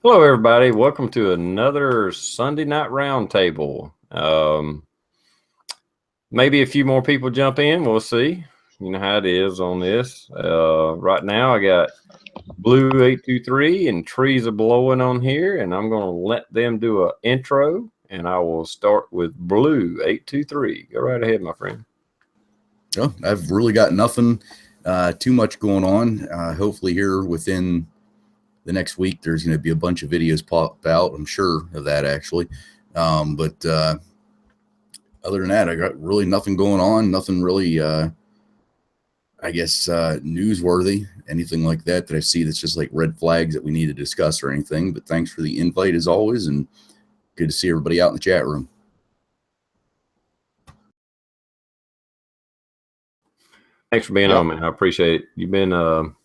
Hello, everybody. Welcome to another Sunday night roundtable. Maybe a few more people jump in. We'll see. You know how it is on this. Right now, I got Blue 823 and Trees are blowing on here, and I'm going to let them do an intro, and I will start with Blue 823. Go right ahead, my friend. Oh, I've really got nothing too much going on. Hopefully here within the next week, there's going to be a bunch of videos pop out. I'm sure of that, actually. But other than that, I got really nothing going on. Nothing really, I guess, newsworthy, anything like that I see that's just like red flags that we need to discuss or anything. But thanks for the invite as always, and good to see everybody out in the chat room. Thanks for being on, man. I appreciate it. You've been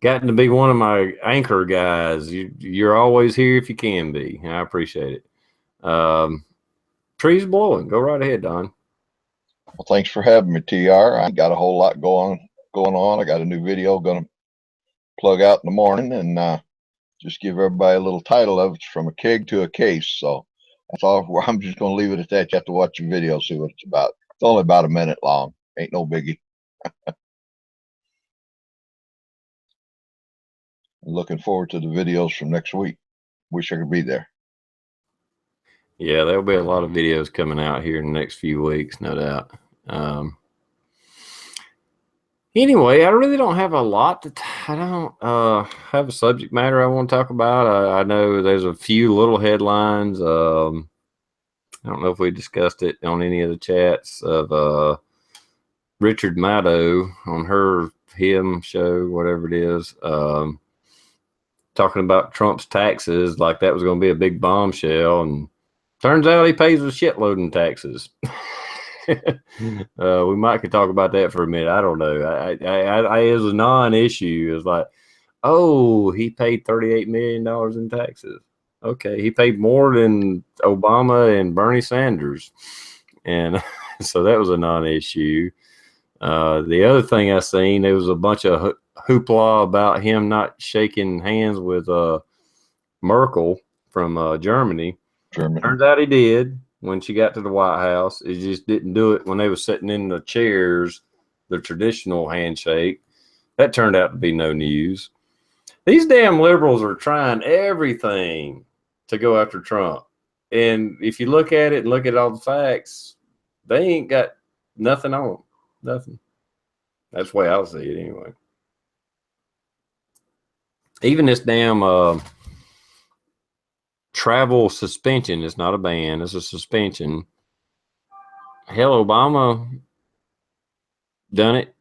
gotten to be one of my anchor guys. You're always here if you can be. I appreciate it. Trees blowing. Go right ahead, Don. Well, thanks for having me, TR. I got a whole lot going on. I got a new video going to plug out in the morning, and just give everybody a little title of it's from a keg to a case. So that's all. I'm just going to leave it at that. You have to watch the video, see what it's about. It's only about a minute long. Ain't no biggie. Looking forward to the videos from next week. Wish I could be there. Yeah, there'll be a lot of videos coming out here in the next few weeks, no doubt. Anyway, I really don't have a lot I don't have a subject matter I want to talk about. I know there's a few little headlines. I don't know if we discussed it on any of the chats of Richard Maddow on him show, whatever it is, talking about Trump's taxes like that was going to be a big bombshell, and turns out he pays a shitload in taxes. We might could talk about that for a minute. I don't know. I as a non-issue, it's like, oh, he paid $38 million in taxes. Okay, he paid more than Obama and Bernie Sanders, and so that was a non-issue. The other thing I seen, there was a bunch of hoopla about him not shaking hands with Merkel from Germany. Turns out he did when she got to the White House. He just didn't do it when they were sitting in the chairs, the traditional handshake. That turned out to be no news. These damn liberals are trying everything to go after Trump. And if you look at it and look at all the facts, they ain't got nothing on them. Nothing. That's the way I see it anyway. Even this damn travel suspension, it's not a ban, it's a suspension. Hell, Obama done it.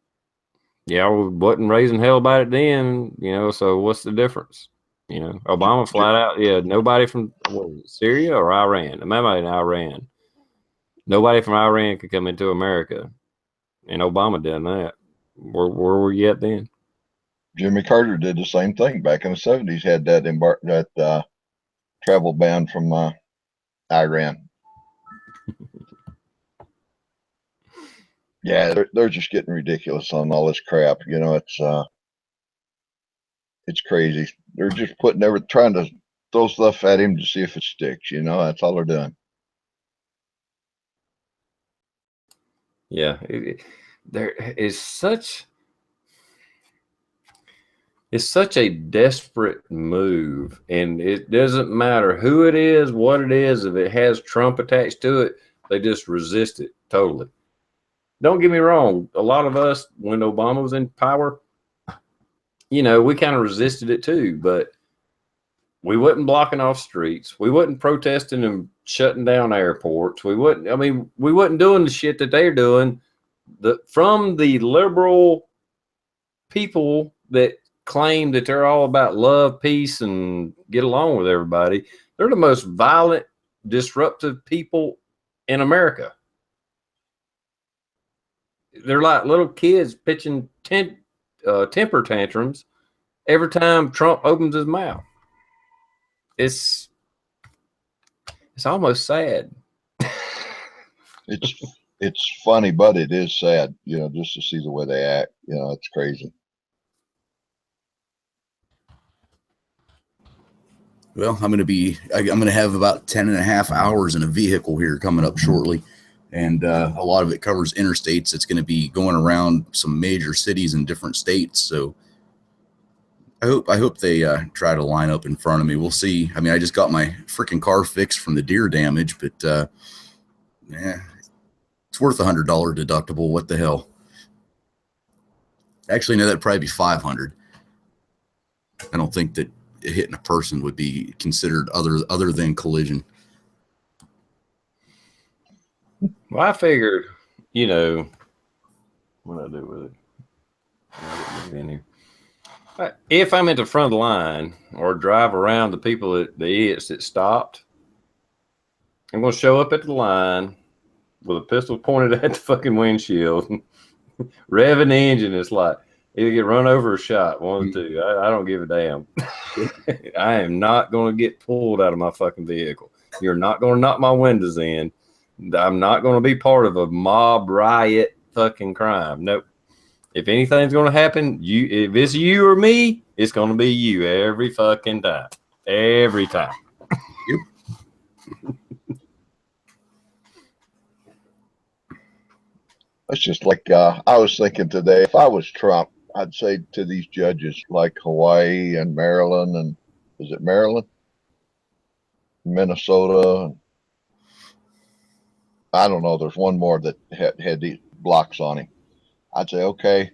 Yeah, I wasn't raising hell about it then, so what's the difference? Obama flat out, nobody from Syria or Iran. Maybe in Iran. Nobody from Iran could come into America. And Obama done that. Where were you at then? Jimmy Carter did the same thing back in the 70s, had that travel ban from Iran. Yeah, they're just getting ridiculous on all this crap. It's crazy. They're just trying to throw stuff at him to see if it sticks. That's all they're doing. Yeah, there is such a desperate move, and it doesn't matter who it is, what it is. If it has Trump attached to it, they just resist it totally. Don't get me wrong. A lot of us, when Obama was in power, we kind of resisted it too, but we wasn't blocking off streets. We wasn't protesting and shutting down airports. We wasn't doing the shit that they're doing. From the liberal people that claim that they're all about love, peace, and get along with everybody. They're the most violent, disruptive people in America. They're like little kids pitching temper tantrums every time Trump opens his mouth. It's almost sad. It's funny, but it is sad, just to see the way they act. It's crazy. Well, I'm going to have about 10 and a half hours in a vehicle here coming up shortly. And a lot of it covers interstates. It's going to be going around some major cities in different states. So I hope they try to line up in front of me. We'll see. I mean, I just got my freaking car fixed from the deer damage, but it's worth $100 deductible. What the hell? Actually, no, that'd probably be $500. I don't think that hitting a person would be considered other than collision. Well, I figured, you know, what I do with it. If I'm at the front of the line or drive around the people the idiots that stopped, I'm going to show up at the line with a pistol pointed at the fucking windshield, revving the engine. It's like either get run over or shot. One of the two. I don't give a damn. I am not going to get pulled out of my fucking vehicle. You're not going to knock my windows in. I'm not going to be part of a mob riot fucking crime. Nope. If anything's going to happen, if it's you or me, it's going to be you every fucking time. Every time. Yep. It's just like I was thinking today, if I was Trump, I'd say to these judges like Hawaii and Maryland, and is it Maryland? Minnesota. I don't know. There's one more that had these blocks on him. I'd say, okay,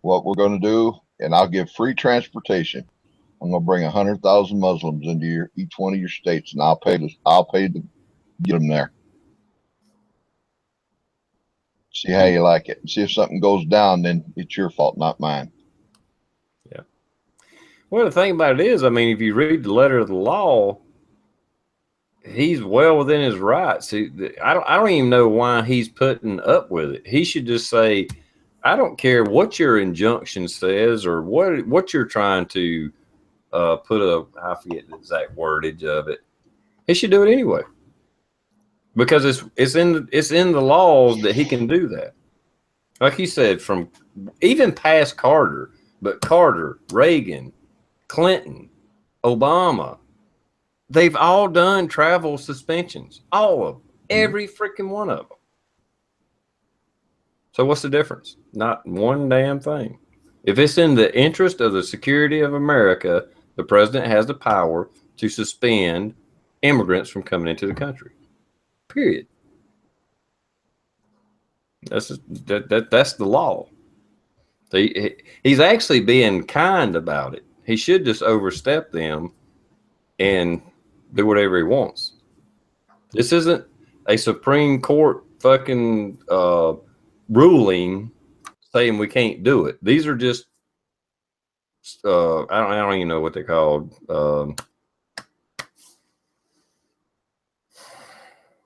what we're going to do, and I'll give free transportation. I'm going to bring 100,000 Muslims into each one of your states, and I'll pay to get them there. See how you like it. See if something goes down, then it's your fault, not mine. Yeah. Well, the thing about it is, I mean, if you read the letter of the law, he's well within his rights. I don't even know why he's putting up with it. He should just say, I don't care what your injunction says or what you're trying to I forget the exact wordage of it. He should do it anyway. Because it's in the laws that he can do that. Like he said, from even past Carter, but Carter, Reagan, Clinton, Obama, they've all done travel suspensions. All of them. Every freaking one of them. So what's the difference? Not one damn thing. If it's in the interest of the security of America, the president has the power to suspend immigrants from coming into the country. Period. That's the law. He's actually being kind about it. He should just overstep them and do whatever he wants. This isn't a Supreme Court fucking ruling saying we can't do it. These are just I don't even know what they're called.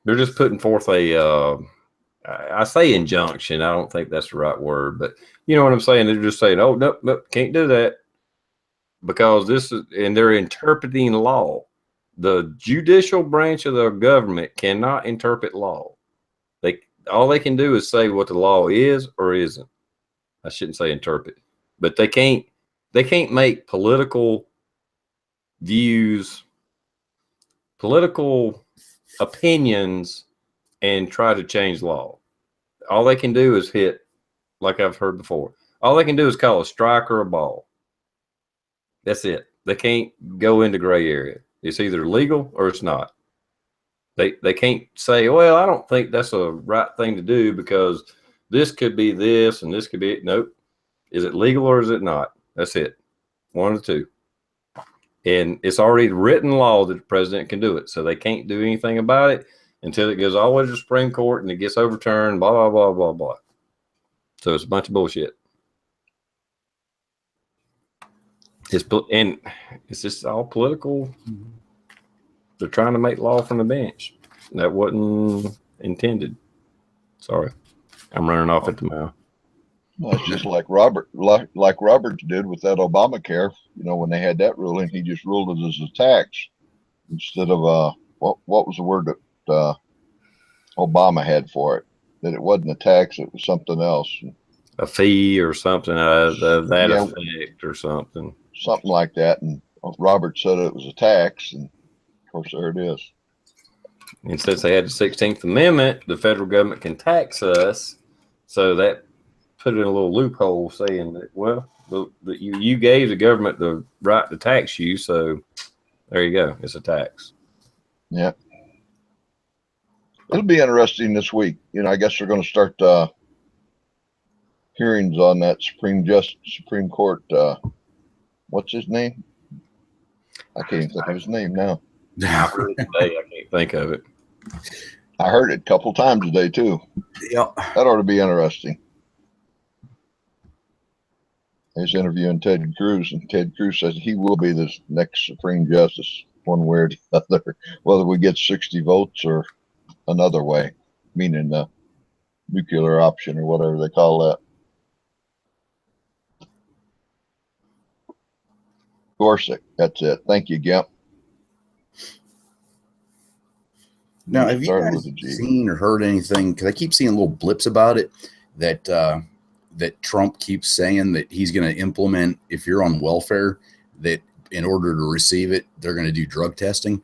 They're just putting forth a I say injunction. I don't think that's the right word, but you know what I'm saying? They're just saying, oh, nope, can't do that because this is, and they're interpreting law. The judicial branch of the government cannot interpret law. All they can do is say what the law is or isn't. I shouldn't say interpret, but they can't make political views, political opinions, and try to change law. All they can do is hit, like I've heard before. All they can do is call a strike or a ball. That's it. They can't go into gray area. It's either legal or it's not. They can't say, well, I don't think that's a right thing to do because this could be this and this could be it. Nope. Is it legal or is it not? That's it. One of the two. And it's already written law that the president can do it. So they can't do anything about it until it goes all the way to the Supreme Court and it gets overturned, blah, blah, blah, blah, blah. So it's a bunch of bullshit. It's just all political. They're trying to make law from the bench. That wasn't intended. Sorry. I'm running off at the mouth. Well, it's just like Roberts did with that Obamacare. You know, when they had that ruling, he just ruled it as a tax instead of what was the word that Obama had for it? That it wasn't a tax, it was something else. A fee or something, that effect or something. Something like that. And Robert said it was a tax, and of course there it is. And since they had the 16th Amendment, the federal government can tax us. So that put in a little loophole saying that, well, you gave the government the right to tax you, so there you go. It's a tax. Yeah. It'll be interesting this week. I guess they're going to start hearings on that Supreme Court. What's his name? I can't even think of his name now. I heard it today. I can't think of it. I heard it a couple times today too. Yeah. That ought to be interesting. He's interviewing Ted Cruz, and Ted Cruz says he will be the next Supreme Justice, one way or the other, whether we get 60 votes or another way, meaning the nuclear option or whatever they call that. Gorsuch, that's it. Thank you, Gimp. Now, have you guys seen or heard anything? Because I keep seeing little blips about it that that Trump keeps saying that he's going to implement, if you're on welfare, that in order to receive it, they're going to do drug testing.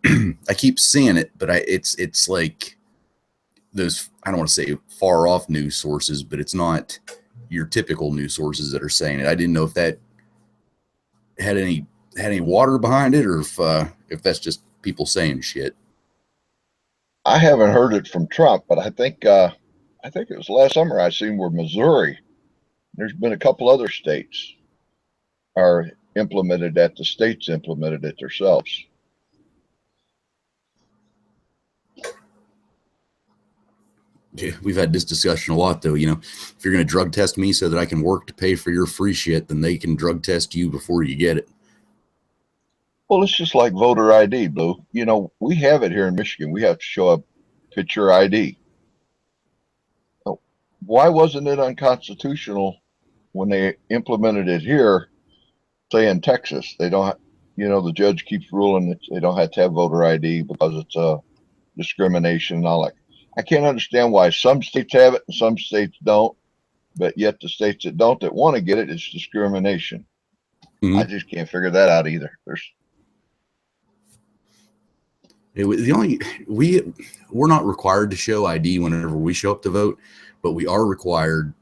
I keep seeing it, but it's like those, I don't want to say far off news sources, but it's not your typical news sources that are saying it. I didn't know if that had any water behind it, or if that's just people saying shit. I haven't heard it from Trump, but I think it was last summer I seen where Missouri, there's been a couple other states are implemented that the states implemented it themselves. Yeah, we've had this discussion a lot, though. If you're going to drug test me so that I can work to pay for your free shit, then they can drug test you before you get it. Well, it's just like voter ID, Blue. We have it here in Michigan. We have to show a picture ID. Why wasn't it unconstitutional when they implemented it here, say in Texas? They don't, the judge keeps ruling that they don't have to have voter ID because it's a discrimination and all that. I can't understand why some states have it and some states don't, but yet the states that don't, that want to get it, it's discrimination. I just can't figure that out either. We're not required to show ID whenever we show up to vote, but we are required.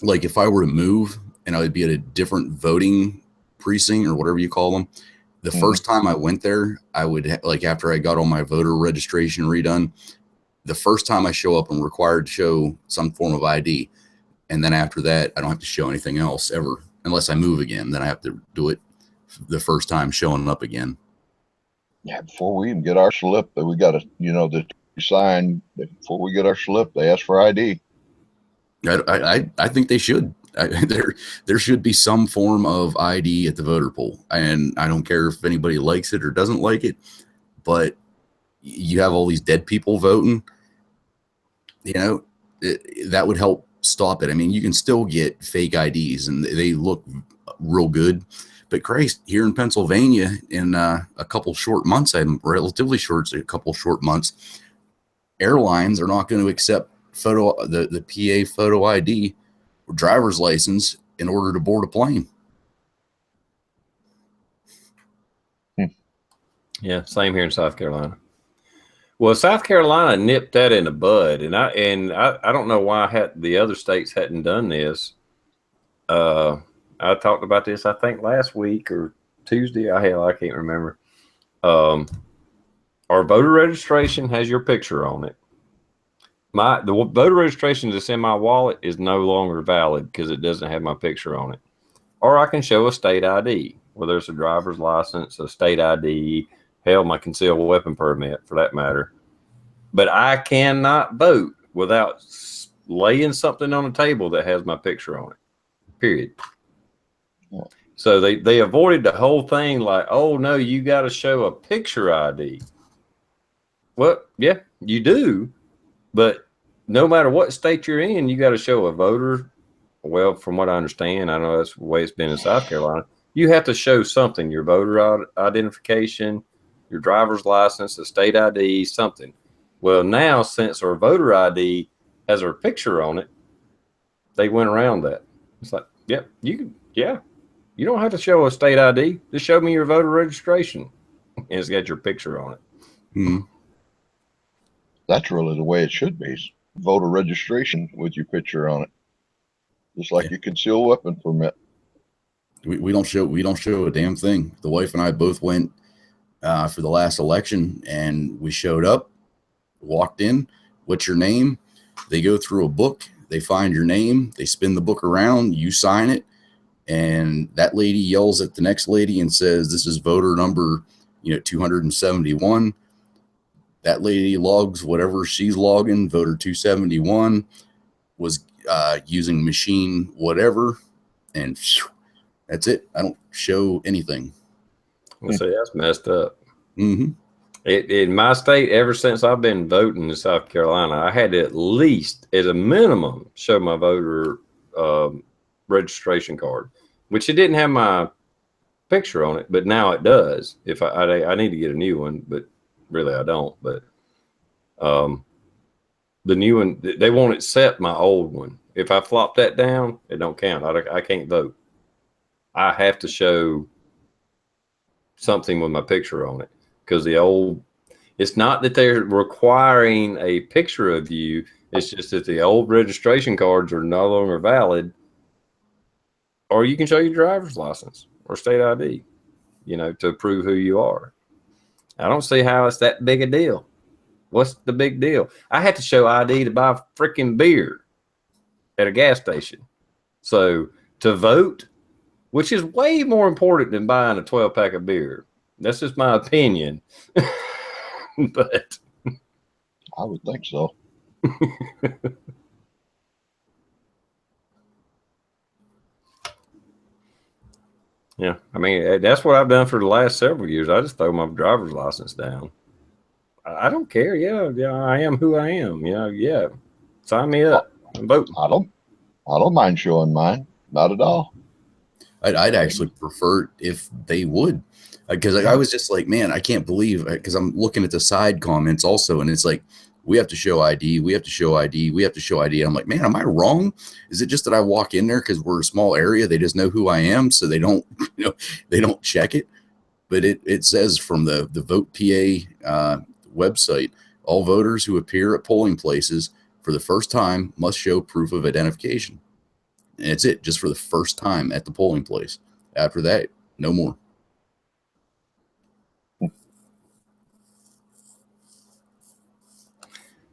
Like if I were to move and I would be at a different voting precinct or whatever you call them, the first time I went there, I would like after I got all my voter registration redone, the first time I show up, I'm required to show some form of ID, and then after that, I don't have to show anything else ever unless I move again. Then I have to do it the first time showing up again. Yeah, before we even get our slip, that we got to, that we sign before we get our slip, they ask for ID. I think they should. There should be some form of ID at the voter poll, and I don't care if anybody likes it or doesn't like it, but you have all these dead people voting. That would help stop it. I mean, you can still get fake IDs, and they look real good. But Christ, here in Pennsylvania, in a couple short months, I'm relatively short, so a couple short months, airlines are not going to accept the PA photo ID or driver's license in order to board a plane. Yeah, same here in South Carolina. Well, South Carolina nipped that in the bud, and I don't know why the other states hadn't done this. I talked about this, I think, last week or Tuesday. I can't remember. Our voter registration has your picture on it. The voter registration that's in my wallet is no longer valid because it doesn't have my picture on it. Or I can show a state ID, whether it's a driver's license, a state ID, hell, my concealed weapon permit for that matter. But I cannot vote without laying something on the table that has my picture on it, period. So they avoided the whole thing like, oh, no, you got to show a picture ID. Well, yeah, you do. But no matter what state you're in, you got to show a voter. Well, from what I understand, I know that's the way it's been in South Carolina. You have to show something, your voter identification, your driver's license, a state ID, something. Well, now since our voter ID has our picture on it, they went around that. It's like, yep, yeah. You don't have to show a state ID. Just show me your voter registration. And it's got your picture on it. Hmm. That's really the way it should be. Voter registration with your picture on it, just like your concealed weapon permit. We don't show a damn thing. The wife and I both went for the last election, and we showed up, walked in. What's your name? They go through a book. They find your name. They spin the book around. You sign it, and that lady yells at the next lady and says, "This is voter number, 271." That lady logs whatever she's logging. Voter 271 was using machine whatever, and that's it. I don't show anything. Let's say that's messed up. Mm-hmm. In my state, ever since I've been voting in South Carolina, I had to at least, as a minimum, show my voter registration card, which it didn't have my picture on it, but now it does. If I need to get a new one, but really I don't. But the new one, they won't accept my old one. If I flop that down, it don't count. I can't vote. I have to show something with my picture on it, because it's not that they're requiring a picture of you. It's just that the old registration cards are no longer valid, or you can show your driver's license or state ID, to prove who you are. I don't see how it's that big a deal. What's the big deal? I had to show ID to buy freaking beer at a gas station. So to vote, which is way more important than buying a 12-pack of beer. That's just my opinion. But I would think so. Yeah, I mean, that's what I've done for the last several years. I just throw my driver's license down. I don't care. Yeah, I am who I am. Yeah. Sign me up. I'm voting. I don't mind showing mine. Not at all. I'd actually prefer if they would, because I was just like, man, I can't believe, because I'm looking at the side comments also, and it's like, we have to show ID, we have to show ID, we have to show ID. I'm like, man, am I wrong? Is it just that I walk in there because we're a small area, they just know who I am, so they don't, they don't check it? But it says from the Vote PA website, all voters who appear at polling places for the first time must show proof of identification. And it's it, just for the first time at the polling place. After that, no more.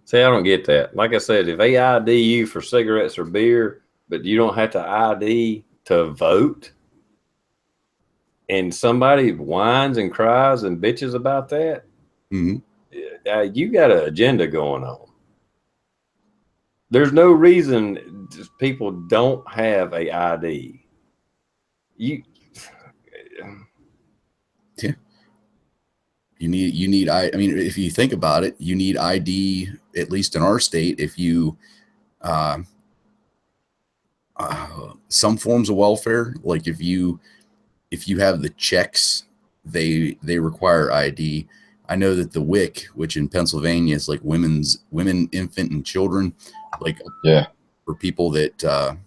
See, I don't get that. Like I said, if they ID you for cigarettes or beer, but you don't have to ID to vote, and somebody whines and cries and bitches about that, Mm-hmm. You got an agenda going on. There's no reason people don't have a ID. Yeah. You need I mean, if you think about it, you need ID, at least in our state, if you some forms of welfare, like if you have the checks, they require ID. I know that the WIC, which in Pennsylvania is like women, infant, and children, like for people that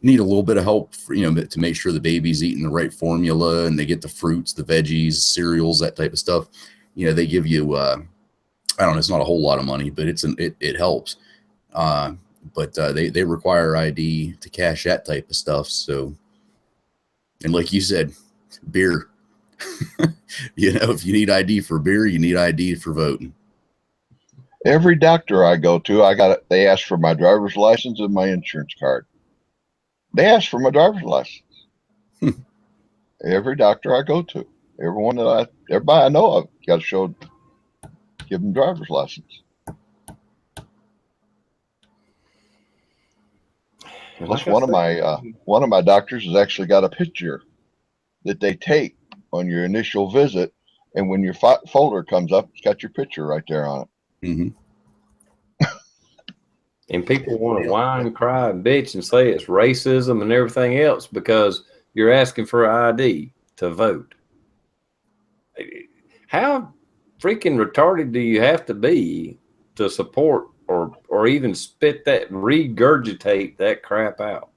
need a little bit of help for, to make sure the baby's eating the right formula and they get the fruits, the veggies, cereals, that type of stuff. They give you I don't know, it's not a whole lot of money, but it helps. But they require ID to cash that type of stuff. So, and like you said, beer. If you need ID for beer, you need ID for voting. Every doctor I go to, they ask for my driver's license and my insurance card. They ask for my driver's license. Every doctor I go to, everybody I know of, got to give them driver's license. Plus, one of my doctors has actually got a picture that they take on your initial visit, and when your folder comes up, it's got your picture right there on it. Mm-hmm. And people want to whine, cry, and bitch and say it's racism and everything else because you're asking for ID to vote. How freaking retarded do you have to be to support or even regurgitate that crap out?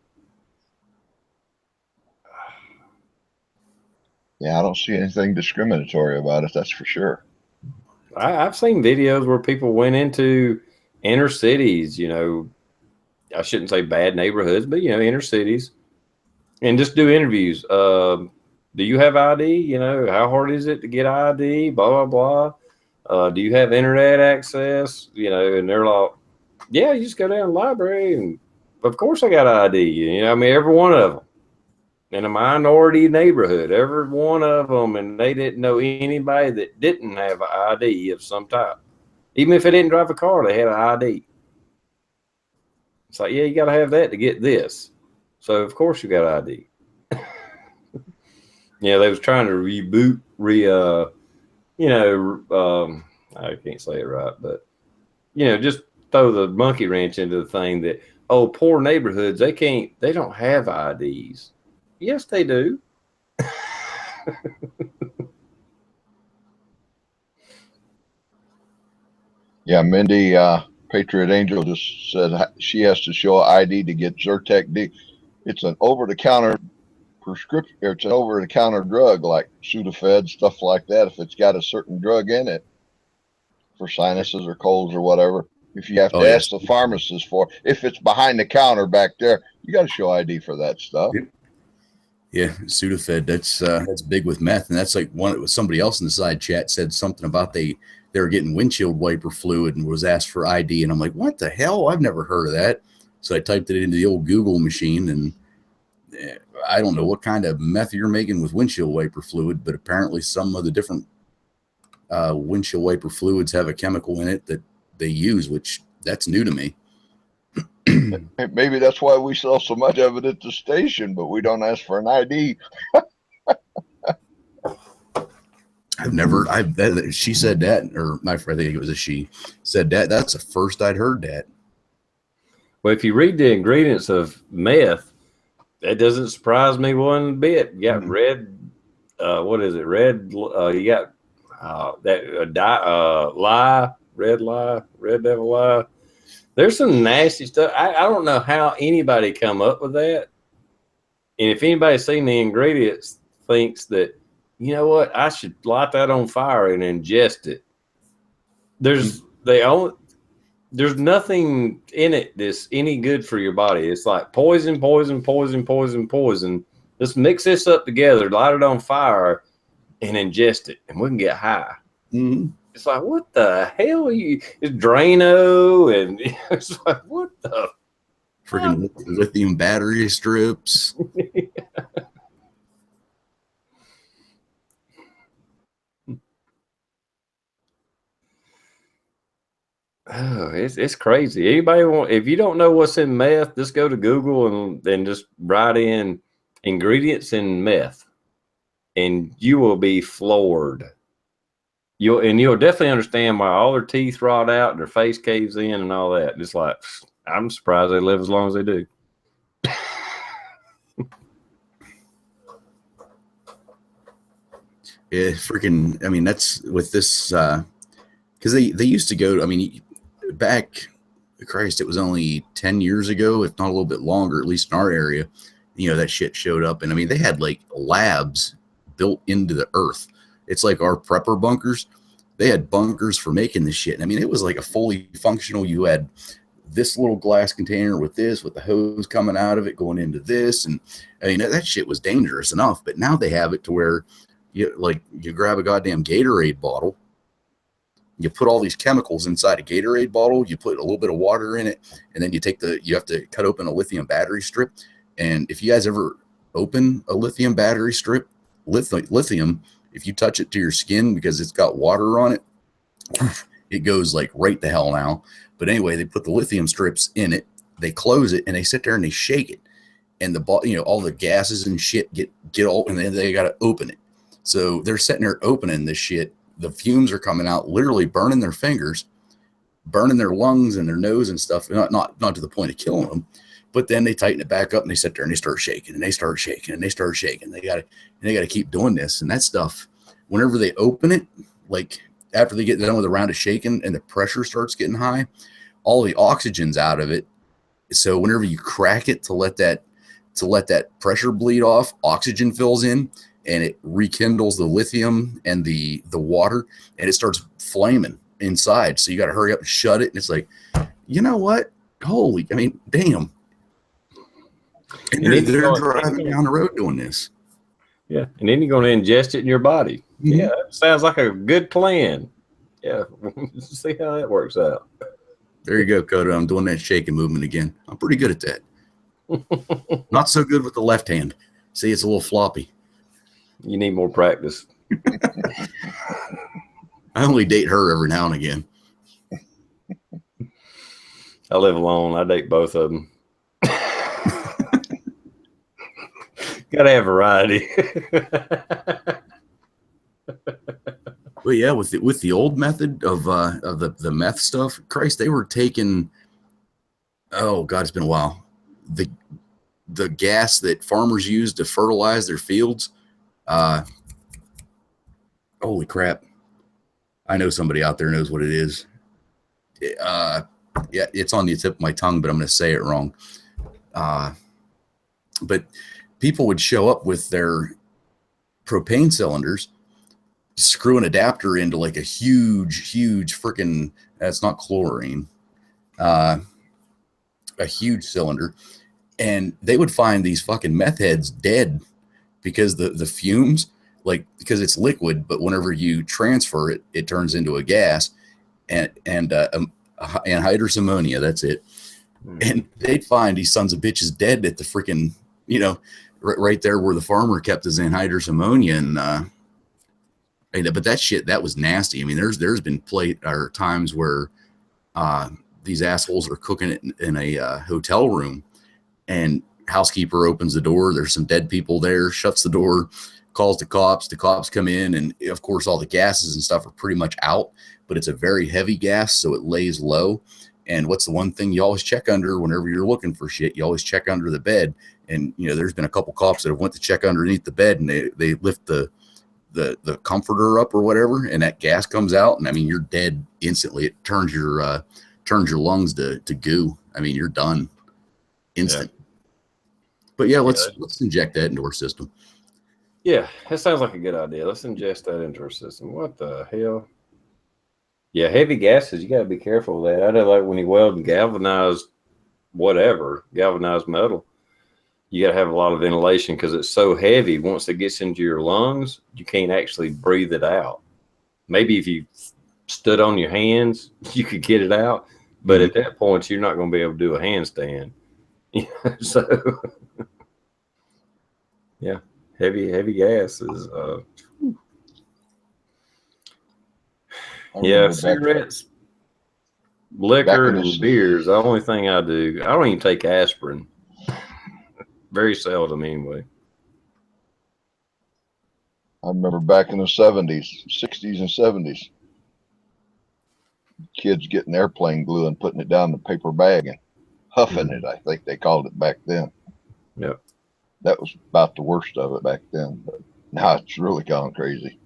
Yeah, I don't see anything discriminatory about it. That's for sure. I've seen videos where people went into inner cities, you know, I shouldn't say bad neighborhoods, but, you know, inner cities, and just do interviews. Do you have ID? You know, how hard is it to get ID? Blah, blah, blah. Do you have internet access? You know, and they're like, yeah, you just go down to the library, and of course I got ID. You know, I mean, every one of them in a minority neighborhood, every one of them, and they didn't know anybody that didn't have an ID of some type. Even if they didn't drive a car, they had an ID. It's like, yeah, you got to have that to get this. So of course you got ID. Yeah, they was trying to reboot, you know, I can't say it right, but you know, just throw the monkey wrench into the thing that, oh, poor neighborhoods, they don't have IDs. Yes, they do. Yeah, Mindy, Patriot Angel just said she has to show ID to get Zyrtec D. It's an over-the-counter prescription. It's an over-the-counter drug like Sudafed, stuff like that. If it's got a certain drug in it for sinuses or colds or whatever, if you have Oh to yes. ask the pharmacist for, if it's behind the counter back there, you got to show ID for that stuff. Yep. Yeah, Sudafed. That's big with meth, and that's like one. Somebody else in the side chat said something about they were getting windshield wiper fluid and was asked for ID, and I'm like, what the hell? I've never heard of that. So I typed it into the old Google machine, and I don't know what kind of meth you're making with windshield wiper fluid, but apparently some of the different windshield wiper fluids have a chemical in it that they use, which that's new to me. Maybe that's why we sell so much of it at the station, but we don't ask for an ID. She said that, or my friend, I think it was a she, said that. That's the first I'd heard that. Well, if you read the ingredients of meth, that doesn't surprise me one bit. You got red, what is it? Red, you got red devil lye. There's some nasty stuff. I don't know how anybody come up with that. And if anybody's seen the ingredients, thinks that, you know what, I should light that on fire and ingest it. There's nothing in it that's any good for your body. It's like poison, poison, poison, poison, poison. Let's mix this up together, light it on fire, and ingest it, and we can get high. Mm-hmm. It's like, what the hell are you? It's Drano, and it's like, what the freaking lithium battery strips. Oh, it's crazy. Anybody want? If you don't know what's in meth, just go to Google and then just write in ingredients in meth, and you will be floored. You'll definitely understand why all their teeth rot out and their face caves in and all that. Just like, I'm surprised they live as long as they do. Yeah, freaking. I mean, that's with this because they used to go. I mean, back, Christ, it was only 10 years ago, if not a little bit longer, at least in our area. You know, that shit showed up, and I mean, they had like labs built into the earth. It's like our prepper bunkers. They had bunkers for making this shit. And I mean, it was like a fully functional. You had this little glass container with the hose coming out of it going into this, and I mean that shit was dangerous enough. But now they have it to where you grab a goddamn Gatorade bottle, you put all these chemicals inside a Gatorade bottle, you put a little bit of water in it, and then you have to cut open a lithium battery strip. And if you guys ever open a lithium battery strip, lithium, if you touch it to your skin because it's got water on it, it goes like right the hell now. But anyway, they put the lithium strips in it, they close it, and they sit there and they shake it, and all the gases and shit get all, and then they got to open it. So they're sitting there opening this shit. The fumes are coming out, literally burning their fingers, burning their lungs and their nose and stuff. Not to the point of killing them, but then they tighten it back up and they sit there and they start shaking and they start shaking and they start shaking. They got to keep doing this, and that stuff. Whenever they open it, like after they get done with a round of shaking and the pressure starts getting high, all the oxygen's out of it. So whenever you crack it to let that pressure bleed off, oxygen fills in, and it rekindles the lithium and the water, and it starts flaming inside. So you got to hurry up and shut it. And it's like, you know what? Holy, I mean, damn. And they're driving down the road doing this. Yeah, and then you're going to ingest it in your body. Mm-hmm. Yeah, that sounds like a good plan. Yeah, see how that works out. There you go, Coda. I'm doing that shaking movement again. I'm pretty good at that. Not so good with the left hand. See, it's a little floppy. You need more practice. I only date her every now and again. I live alone. I date both of them. Gotta have variety. But yeah, with the old method of the meth stuff, Christ, they were taking, oh God, it's been a while. The gas that farmers use to fertilize their fields. Holy crap. I know somebody out there knows what it is. Yeah, it's on the tip of my tongue, but I'm going to say it wrong. But people would show up with their propane cylinders, screw an adapter into like a huge freaking, that's not chlorine, a huge cylinder, and they would find these fucking meth heads dead because the fumes, like, because it's liquid, but whenever you transfer it, it turns into a gas, and anhydrous ammonia, that's it. And they'd find these sons of bitches dead at the freaking, right there where the farmer kept his anhydrous ammonia. And but that shit, that was nasty. I mean, there's been times where these assholes are cooking it in a hotel room, and housekeeper opens the door. There's some dead people there, shuts the door, calls the cops. The cops come in, and of course all the gases and stuff are pretty much out, but it's a very heavy gas, so it lays low. And what's the one thing you always check under whenever you're looking for shit? You always check under the bed. And there's been a couple cops that have went to check underneath the bed, and they lift the comforter up or whatever, and that gas comes out, and I mean, you're dead instantly. It turns your lungs to goo. I mean, you're done instant. Yeah. But yeah, let's inject that into our system. Yeah, that sounds like a good idea. Let's ingest that into our system. What the hell? Yeah, heavy gases, you got to be careful with that. I know, like when you weld galvanized metal, you got to have a lot of ventilation because it's so heavy. Once it gets into your lungs, you can't actually breathe it out. Maybe if you stood on your hands, you could get it out. But at that point, you're not going to be able to do a handstand. So, yeah, heavy gases. Yeah, cigarettes, liquor, and beers. The only thing I do, I don't even take aspirin. Very seldom, anyway. I remember back in the 70s, 60s, and 70s, kids getting airplane glue and putting it down the paper bag and huffing it. I think they called it back then. Yep. That was about the worst of it back then, but now it's really gone crazy.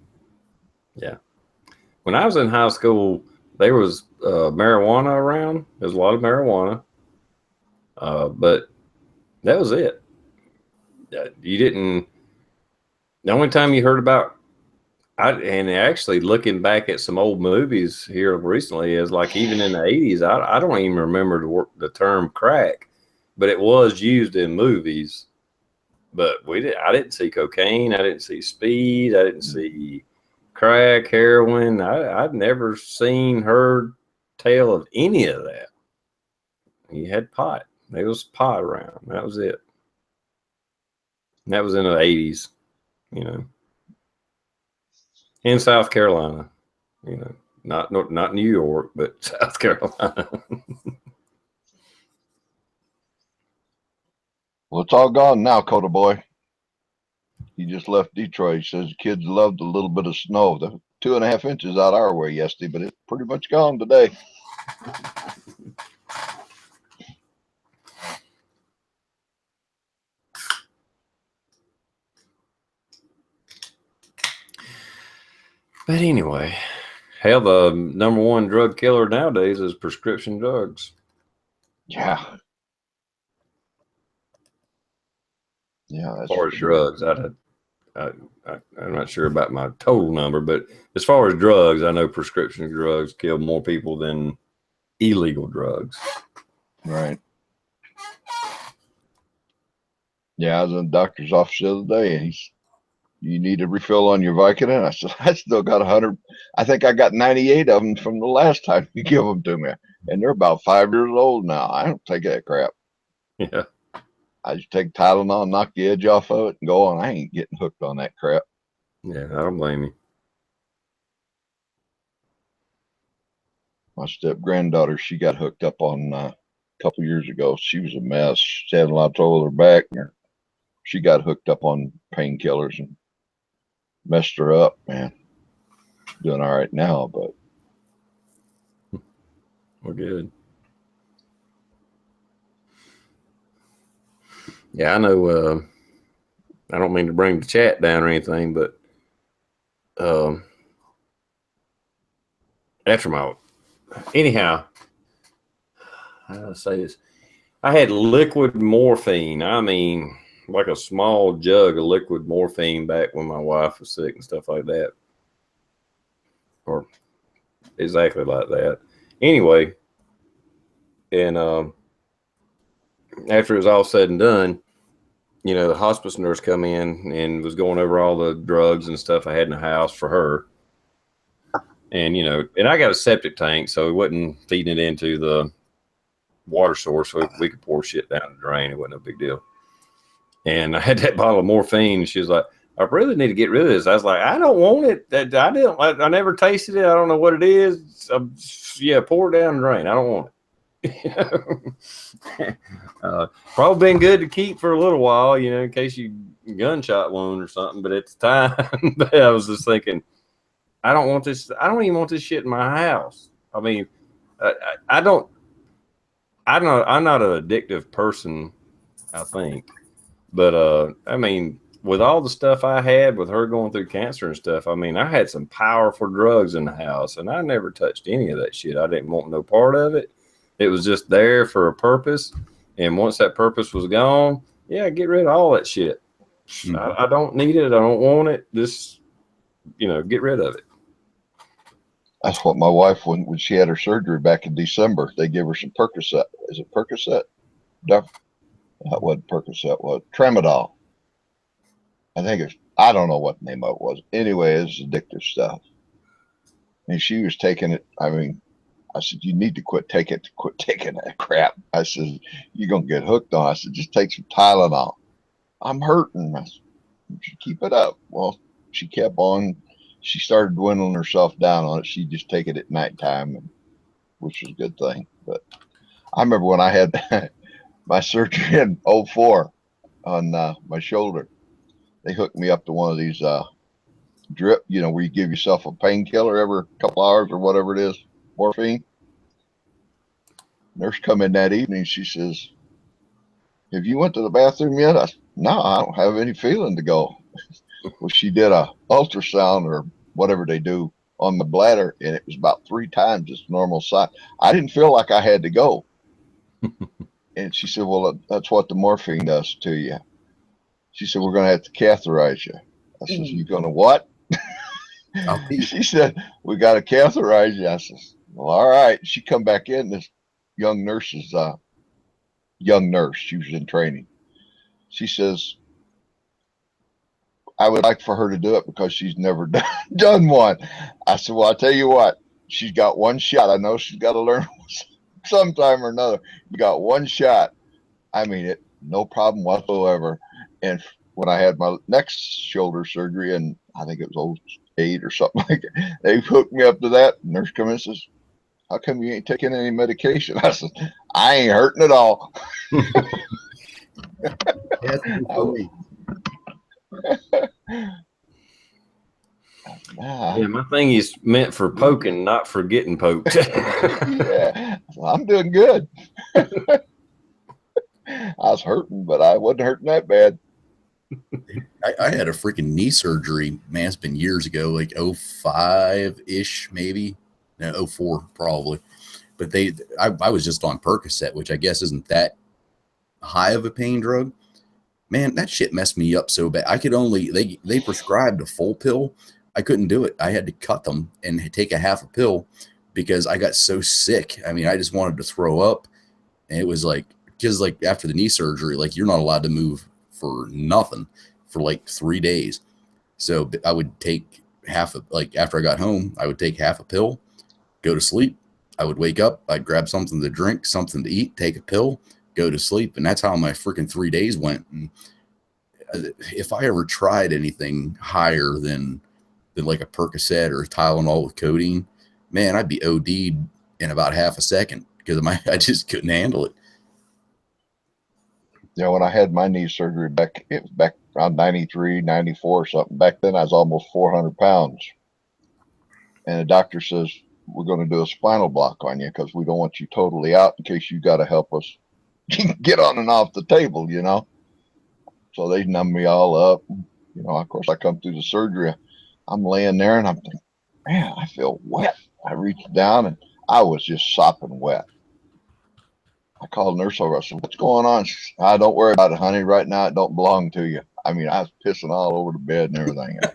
Yeah. When I was in high school, there was marijuana around. There's a lot of marijuana, but that was it. You didn't. The only time you heard about, and actually looking back at some old movies here recently, is like even in the 80s, I don't even remember the term crack, but it was used in movies. But I didn't see cocaine. I didn't see speed. I didn't see crack, heroin. I'd never heard tell of any of that. You had pot. There was pot around. That was it. And that was in the 80s, in South Carolina, not New York, but South Carolina. Well, it's all gone now, Coda Boy. He just left Detroit. He says the kids loved a little bit of snow. The 2.5 inches out our way yesterday, but it's pretty much gone today. But anyway, hell, the number one drug killer nowadays is prescription drugs. Yeah. Yeah, that's as far as drugs, I'm not sure about my total number, but as far as drugs, I know prescription drugs kill more people than illegal drugs. Right. Yeah, I was in the doctor's office the other day, and you need a refill on your Vicodin? I said, I still got 100. I think I got 98 of them from the last time you give them to me. And they're about 5 years old now. I don't take that crap. Yeah. I just take Tylenol, knock the edge off of it, and go on. I ain't getting hooked on that crap. Yeah, I don't blame you. My step granddaughter, she got hooked up on a couple years ago. She was a mess. She had a lot of trouble with her back. And she got hooked up on painkillers and messed her up, man. Doing all right now, but We're good. Yeah, I know. I don't mean to bring the chat down or anything, but after my, anyhow, how do I say this? I had liquid morphine. I mean, like a small jug of liquid morphine back when my wife was sick and stuff like that. Or exactly like that. Anyway, and after it was all said and done, you know, the hospice nurse come in and was going over all the drugs and stuff I had in the house for her. And, you know, and I got a septic tank, so it wasn't feeding it into the water source, so we could pour shit down the drain. It wasn't no big deal. And I had that bottle of morphine, and she was like, I really need to get rid of this. I was like, I don't want it. I never tasted it. I don't know what it is. Yeah, pour it down the drain. I don't want it. Probably been good to keep for a little while, you know, in case you gunshot wound or something. But at the time, I was just thinking, I don't want this. I don't even want this shit in my house. I mean, I don't. I'm not an addictive person, I think. But I mean, with all the stuff I had with her going through cancer and stuff, I mean, I had some powerful drugs in the house, and I never touched any of that shit. I didn't want no part of it. It was just there for a purpose, and once that purpose was gone, yeah, get rid of all that shit. I don't need it. I don't want it. Just, you know, get rid of it. that's what my wife, when she had her surgery back in December, they gave her some Percocet. Is it Percocet? That wasn't Percocet, was Tramadol. I think it's, I don't know what the name of it was. Anyway, it's addictive stuff. And she was taking it. I mean, I said, you need to quit taking that crap. I said, you're going to get hooked on it. I said, just take some Tylenol. I'm hurting. I said, you should keep it up. Well, she kept on. She started dwindling herself down on it. She just take it at nighttime, which was a good thing. But I remember when I had my surgery in 04 on my shoulder, they hooked me up to one of these drip, you know, where you give yourself a painkiller every couple hours or whatever it is, morphine. Nurse come in that evening. She says, have you went to the bathroom yet? I said, no, I don't have any feeling to go. Well, she did a ultrasound or whatever they do on the bladder, and it was about 3 times its normal size. I didn't feel like I had to go. And she said, well, that's what the morphine does to you. She said, we're going to have to catheterize you. I said, you going to what? She said, we got to catheterize you. I said, well, all right. She come back in. This young nurse is young nurse. She was in training. She says, I would like for her to do it because she's never done one. I said, well, I'll tell you what, she's got one shot. I know she's got to learn sometime or another. You got one shot. I mean, it, no problem whatsoever. And when I had my next shoulder surgery, and I think it was 08 or something like that, they hooked me up to that. Nurse comes in and says, how come you ain't taking any medication? I said, I ain't hurting at all. Yeah, my thing is meant for poking, not for getting poked. Yeah, I'm doing good. I was hurting, but I wasn't hurting that bad. I had a freaking knee surgery, man, it's been years ago, like 05-ish, maybe. No, 04 probably. But I was just on Percocet, which I guess isn't that high of a pain drug. man, that shit messed me up so bad. I could only, they prescribed a full pill. I couldn't do it. I had to cut them and take a half a pill because I got so sick. I mean, I just wanted to throw up. And it was like, because like after the knee surgery, like you're not allowed to move for nothing for like 3 days. So I would take like after I got home, I would take half a pill, go to sleep. I would wake up, I'd grab something to drink, something to eat, take a pill, go to sleep. And that's how my freaking 3 days went. And if I ever tried anything higher than like a Percocet or a Tylenol with codeine, man, I'd be OD'd in about half a second because I just couldn't handle it. Yeah, when I had my knee surgery back around 93, 94 or something, back then I was almost 400 pounds. And the doctor says, we're going to do a spinal block on you because we don't want you totally out in case you got to help us get on and off the table, you know. So they numb me all up. You know, of course, I come through the surgery. I'm laying there and I'm thinking, man, I feel wet. I reached down and I was just sopping wet. I called nurse over. I said, what's going on? She said, don't worry about it, honey. Right now, it don't belong to you. I mean, I was pissing all over the bed and everything else.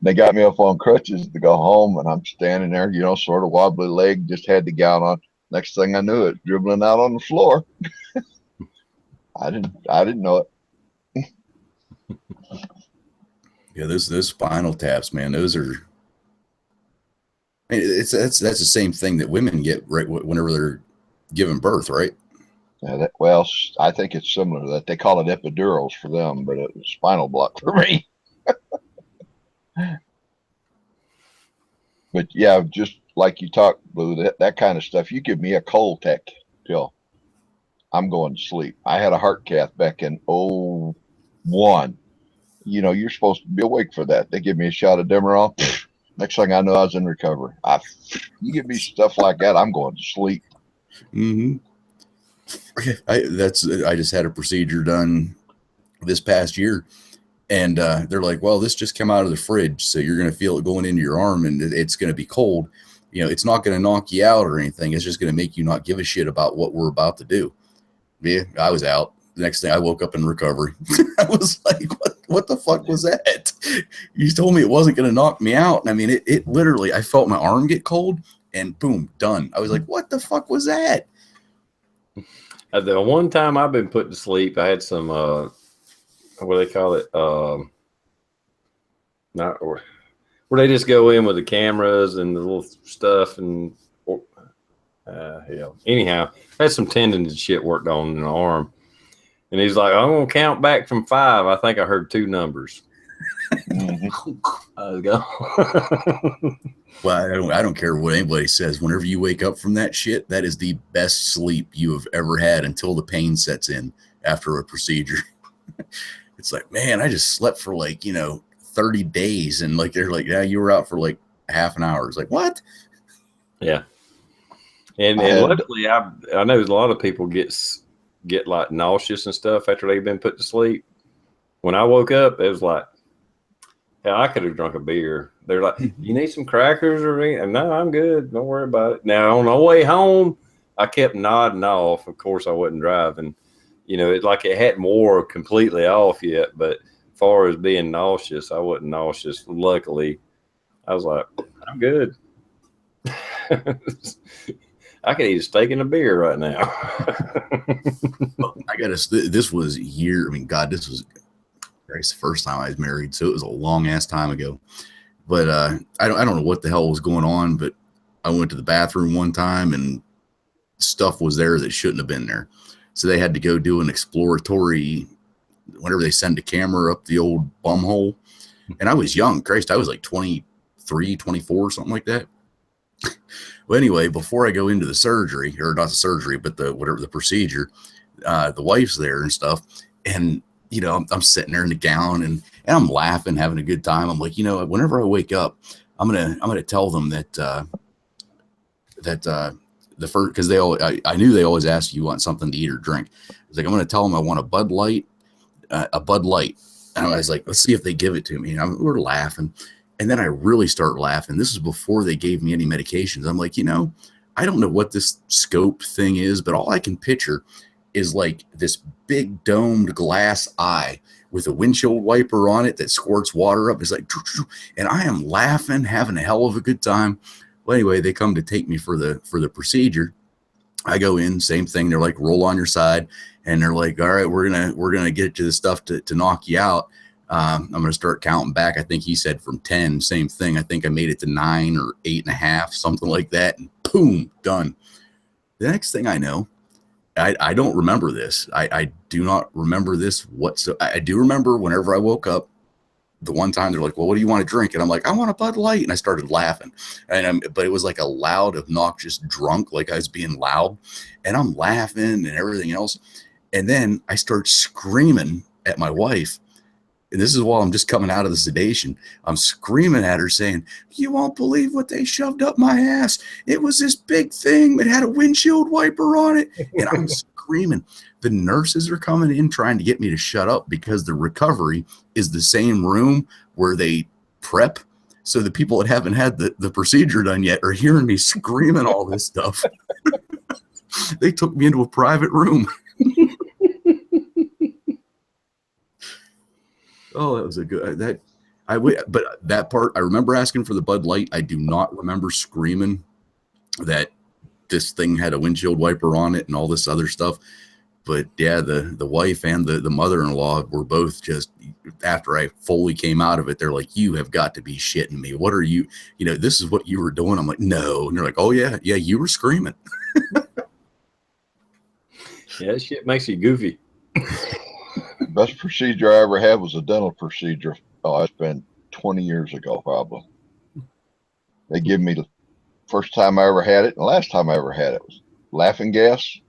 They got me up on crutches to go home, and I'm standing there, you know, sort of wobbly leg, just had the gown on. Next thing I knew, it dribbling out on the floor. I didn't know it. Yeah, those spinal taps, man, those are. That's the same thing that women get right whenever they're giving birth, right? Yeah, well, I think it's similar to that. They call it epidurals for them, but it was spinal block for me. But yeah, just like you talked, Blue, that kind of stuff. You give me a cold tech pill, I'm going to sleep. I had a heart cath back in 01. You know, you're supposed to be awake for that. They give me a shot of Demerol. Next thing I know, I was in recovery. You give me stuff like that, I'm going to sleep. Mm-hmm. I just had a procedure done this past year, and they're like, well, this just came out of the fridge, so you're going to feel it going into your arm, and it's going to be cold. You know, it's not going to knock you out or anything. It's just going to make you not give a shit about what we're about to do. Yeah, I was out. The next day I woke up in recovery. I was like, what the fuck was that? You told me it wasn't going to knock me out. And I mean, it literally, I felt my arm get cold and boom, done. I was like, what the fuck was that? The one time I've been put to sleep, I had some, what do they call it? Where they just go in with the cameras and the little stuff and, anyhow, I had some tendons and shit worked on in the arm. And he's like, I'm going to count back from 5. I think I heard 2 numbers. I was gone. Well, I don't care what anybody says. Whenever you wake up from that shit, that is the best sleep you have ever had until the pain sets in after a procedure. It's like, man, I just slept for 30 days. And they're like, yeah, you were out for half an hour. It's like, what? Yeah. And luckily, I know a lot of people get like nauseous and stuff after they've been put to sleep. When I woke up, it was like, hell, I could have drunk a beer. They're like, you need some crackers or anything? No, I'm good. Don't worry about it. Now, on the way home, I kept nodding off. Of course, I wasn't driving. You know, it hadn't wore completely off yet. But as far as being nauseous, I wasn't nauseous. Luckily, I was like, I'm good. I could eat a steak and a beer right now. This was a year. I mean, God, this was the first time I was married, so it was a long ass time ago. But I don't know what the hell was going on, but I went to the bathroom one time and stuff was there that shouldn't have been there. So they had to go do an exploratory whenever they send a camera up the old bum hole. And I was young. Christ, I was like 23, 24, something like that. Well, anyway, before I go into the surgery, or not the surgery, but the procedure, the wife's there and stuff. And, you know, I'm sitting there in the gown and I'm laughing, having a good time. I'm like, you know, whenever I wake up, I'm gonna tell them that the first, because I knew they always ask you want something to eat or drink. I was like, I'm gonna tell them I want a Bud Light. And I was like, let's see if they give it to me. And we're laughing. And then I really start laughing. This is before they gave me any medications. I'm like, you know, I don't know what this scope thing is, but all I can picture is like this big domed glass eye with a windshield wiper on it that squirts water up. It's like, and I am laughing, having a hell of a good time. Well, anyway, they come to take me for the procedure. I go in, same thing. They're like, roll on your side, and they're like, all right, we're gonna get to the stuff to knock you out. I'm gonna start counting back. I think he said from 10. Same thing. I think I made it to 9 or 8.5, something like that, and boom, done. The next thing I know, I don't remember this. I do not remember this whatsoever. I do remember whenever I woke up, the one time they're like, well, what do you want to drink? And I'm like, I want a Bud Light. And I started laughing. But it was like a loud, obnoxious drunk, like I was being loud. And I'm laughing and everything else. And then I start screaming at my wife. And this is while I'm just coming out of the sedation. I'm screaming at her saying, you won't believe what they shoved up my ass. It was this big thing that had a windshield wiper on it. And I'm screaming. The nurses are coming in trying to get me to shut up because the recovery is the same room where they prep. So the people that haven't had the procedure done yet are hearing me screaming all this stuff. They took me into a private room. Oh, that was a good but that part, I remember asking for the Bud Light. I do not remember screaming that this thing had a windshield wiper on it and all this other stuff. But yeah, the wife and the mother-in-law were both just, after I fully came out of it, they're like, you have got to be shitting me. What are you, this is what you were doing? I'm like, no. And they're like, oh yeah, you were screaming. Yeah, that shit makes you goofy. Best procedure I ever had was a dental procedure. Oh, it's been 20 years ago, probably. They give me the first time I ever had it, and the last time I ever had it was laughing gas.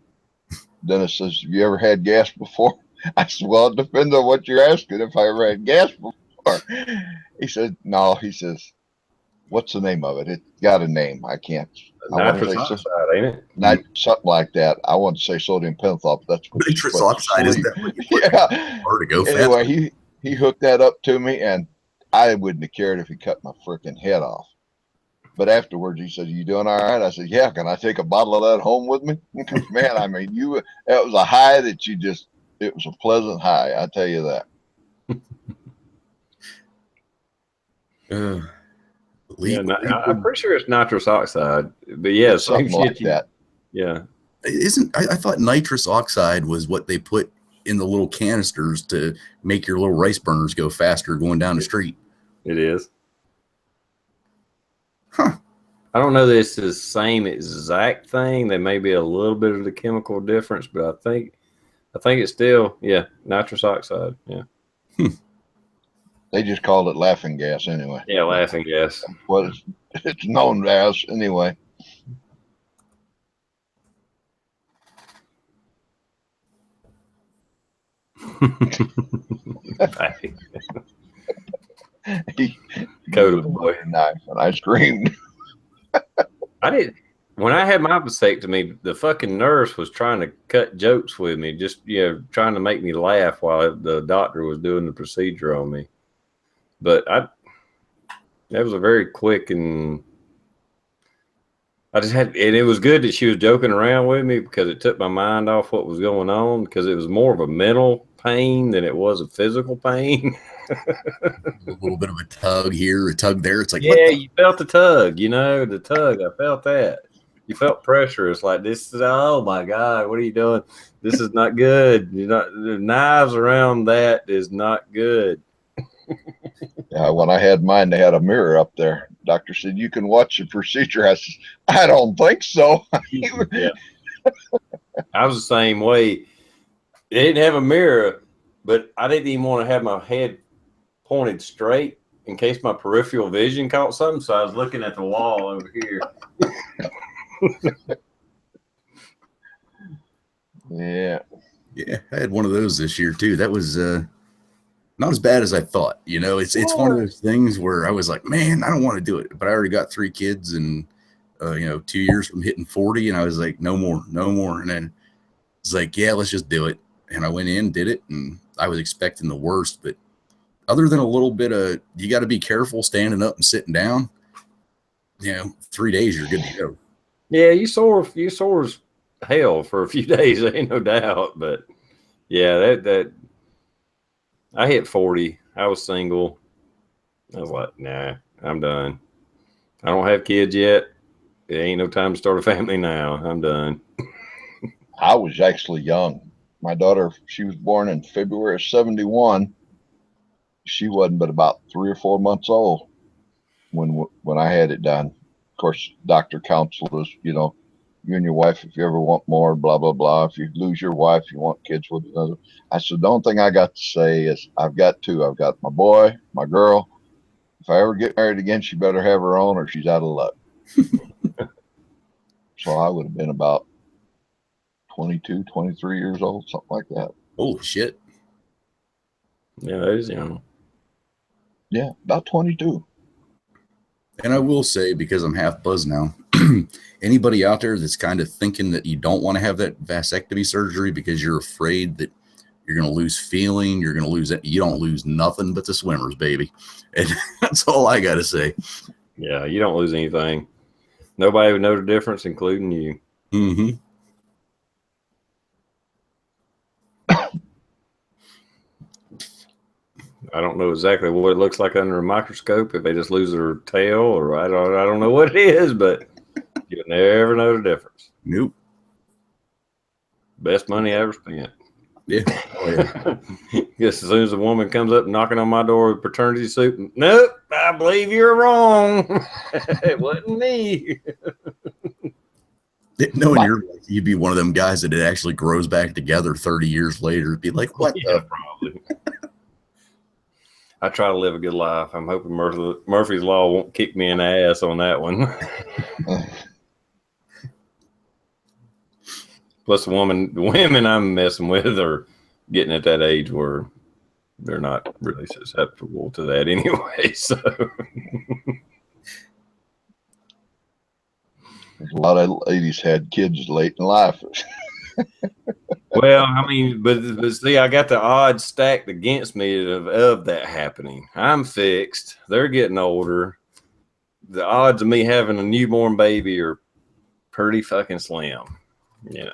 Dentist says, have you ever had gas before? I said, well, it depends on what you're asking, if I ever had gas before. He said, no. He says, what's the name of it? It got a name. I can't. Nitrous oxide, ain't it? Something like that. I want to say sodium pentothal, but that's what nitrous oxide is that what you put to go anyway, faster. he hooked that up to me, and I wouldn't have cared if he cut my freaking head off. But afterwards, he said, you doing all right? I said, yeah, can I take a bottle of that home with me? Man, I mean, that was a high that it was a pleasant high. I tell you that. I'm pretty sure it's nitrous oxide, but yeah, same shit like that. Yeah. I thought nitrous oxide was what they put in the little canisters to make your little rice burners go faster going down the street. It is. Huh. I don't know that it's the same exact thing. There may be a little bit of the chemical difference, but I think it's still, nitrous oxide. Yeah. They just called it laughing gas anyway. Yeah, laughing gas. What it's known as anyway. He Coda boy. Knife, and I screamed. When I had my vasectomy, the fucking nurse was trying to cut jokes with me, just trying to make me laugh while the doctor was doing the procedure on me. But that was a very quick, and it was good that she was joking around with me because it took my mind off what was going on, because it was more of a mental pain than it was a physical pain. A little bit of a tug here, a tug there. It's like, you felt the tug, the tug. I felt that. You felt pressure. It's like, this is, oh my God, what are you doing? This is not good. The knives around that is not good. Yeah, when I had mine, they had a mirror up there. Doctor said, you can watch the procedure. I said, I don't think so. Yeah. I was the same way. They didn't have a mirror, but I didn't even want to have my head pointed straight in case my peripheral vision caught something. So I was looking at the wall over here. Yeah. I had one of those this year too. That was not as bad as I thought. It's one of those things where I was like, man, I don't want to do it, but I already got 3 kids and 2 years from hitting 40, and I was like, no more. And then it's like, yeah, let's just do it. And I went in, did it, and I was expecting the worst, but other than a little bit of, you got to be careful standing up and sitting down, 3 days, you're good to go. Yeah, you sore hell for a few days, ain't no doubt. But yeah, that I hit 40. I was single. I was like, nah, I'm done. I don't have kids yet. It ain't no time to start a family now. I'm done. I was actually young. My daughter, she was born in February of 71. She wasn't but about 3 or 4 months old when I had it done. Of course, doctor counseled us, you and your wife, if you ever want more, blah, blah, blah. If you lose your wife, you want kids with another. I said, the only thing I got to say is I've got two. I've got my boy, my girl. If I ever get married again, she better have her own or she's out of luck. So I would have been about 22, 23 years old, something like that. Holy shit. Yeah, that is young. Yeah, about 22. And I will say, because I'm half buzzed now, anybody out there that's kind of thinking that you don't want to have that vasectomy surgery because you're afraid that you're going to lose feeling, you're going to lose it. You don't lose nothing but the swimmers, baby. And that's all I got to say. Yeah, you don't lose anything. Nobody would know the difference, including you. Mm-hmm. I don't know exactly what it looks like under a microscope if they just lose their tail, or I don't know what it is, but you'll never know the difference. Nope. Best money I ever spent. Yeah. Oh, yeah. Just as soon as a woman comes up knocking on my door with paternity suit, nope, I believe you're wrong. It wasn't me. Knowing you'd be one of them guys that it actually grows back together 30 years later. It'd be like, what the? Probably. I try to live a good life. I'm hoping Murphy's Law won't kick me in the ass on that one. Plus, the women I'm messing with are getting at that age where they're not really susceptible to that anyway. So, a lot of ladies had kids late in life. well, I mean, but see, I got the odds stacked against me of that happening. I'm fixed. They're getting older. The odds of me having a newborn baby are pretty fucking slim. You know.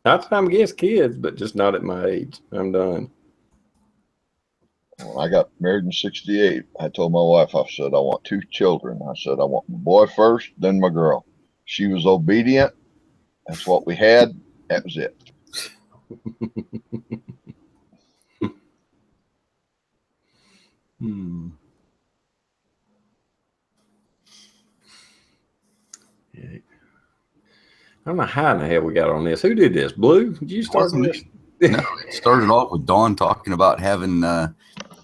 Not that I'm against kids, but just not at my age. I'm done. When I got married in 68, I told my wife, I said, I want 2 children. I said, I want my boy first, then my girl. She was obedient. That's what we had. That was it. Yeah. I don't know how in the hell we got on this. Who did this? Blue? Did you start this? No, it started off with Dawn talking about having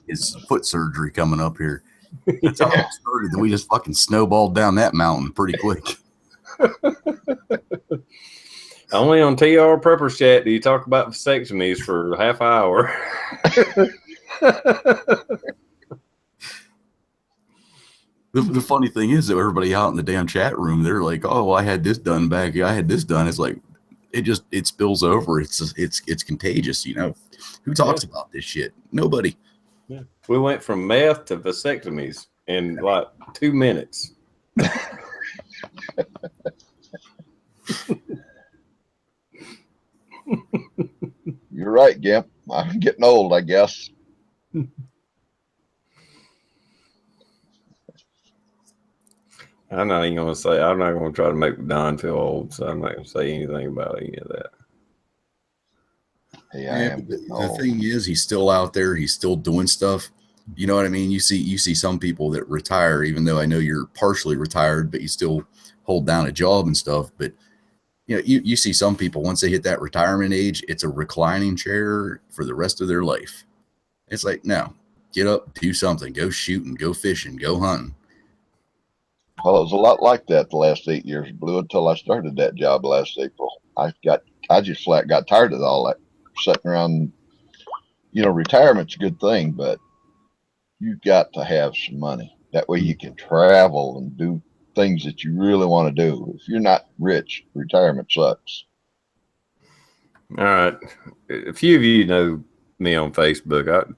his foot surgery coming up here. That's how it started. Then we just fucking snowballed down that mountain pretty quick. Only on TR Prepper Chat do you talk about vasectomies for a half hour. The funny thing is that everybody out in the damn chat room, they're like, "Oh, I had this done back. I had this done." It's like it spills over. It's contagious, you know. Who talks about this shit? Nobody. Yeah. We went from meth to vasectomies in like 2 minutes. You're right, Gimp. I'm getting old, I guess. I'm not even going to say, I'm not going to try to make Don feel old, so I'm not going to say anything about any of that. Hey, Yeah, the thing is, he's still out there. He's still doing stuff. You know what I mean? You see some people that retire, even though I know you're partially retired, but you still hold down a job and stuff. But you know, you see some people once they hit that retirement age, it's a reclining chair for the rest of their life. It's like, no, get up, do something, go shooting, go fishing, go hunting. Well, it was a lot like that the last 8 years, Blue, until I started that job last April. I just flat got tired of all that sitting around. You know, retirement's a good thing, but you got to have some money. That way you can travel and do things that you really want to do. If you're not rich, retirement sucks. All right. A few of you know me on Facebook.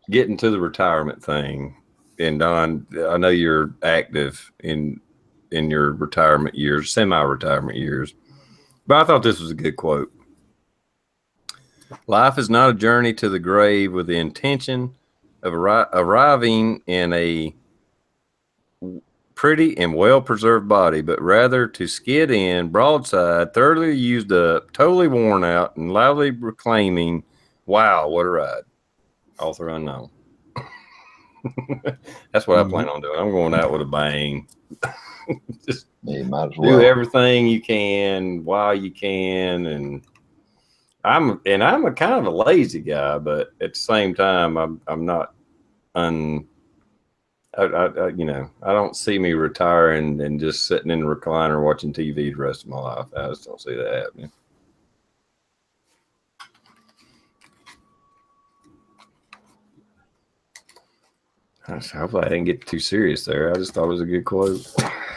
getting to the retirement thing, and Don, I know you're active in your retirement years, semi-retirement years, but I thought this was a good quote. Life is not a journey to the grave with the intention of arriving in a pretty and well-preserved body, but rather to skid in broadside, thoroughly used up, totally worn out, and loudly proclaiming, "Wow, what a ride!" Author unknown. That's what I plan on doing. I'm going out with a bang. Just You might as do well. everything you can while you can, and I'm a kind of a lazy guy, but at the same time, I'm not I don't see me retiring and just sitting in the recliner watching TV the rest of my life. I just don't see that happening. Hopefully I didn't get too serious there. I just thought it was a good quote.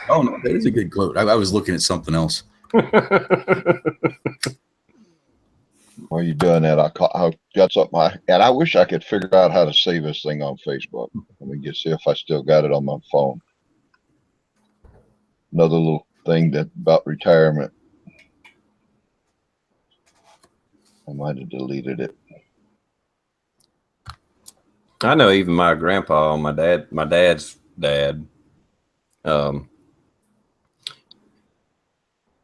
Oh, no, that is a good quote. I was looking at something else. While you're doing that, I got something, and I wish I could figure out how to save this thing on Facebook. Let me see if I still got it on my phone. Another little thing that about retirement. I might have deleted it. I know even my grandpa, my dad's dad,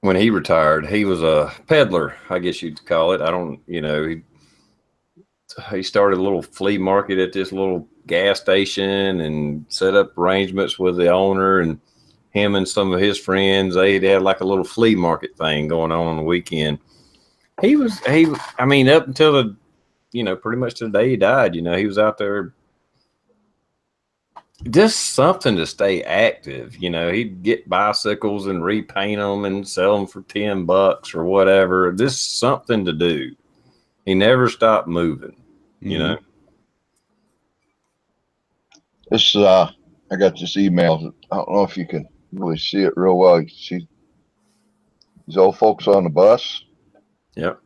when he retired, he was a peddler, I guess you'd call it. I don't, he started a little flea market at this little gas station and set up arrangements with the owner, and him and some of his friends, they had like a little flea market thing going on the weekend. I mean, up until the, pretty much to the day he died, he was out there just something to stay active. He'd get bicycles and repaint them and sell them for $10 or whatever. Just something to do. He never stopped moving, This, I got this email. I don't know if you can really see it real well. You see these old folks on the bus? Yep.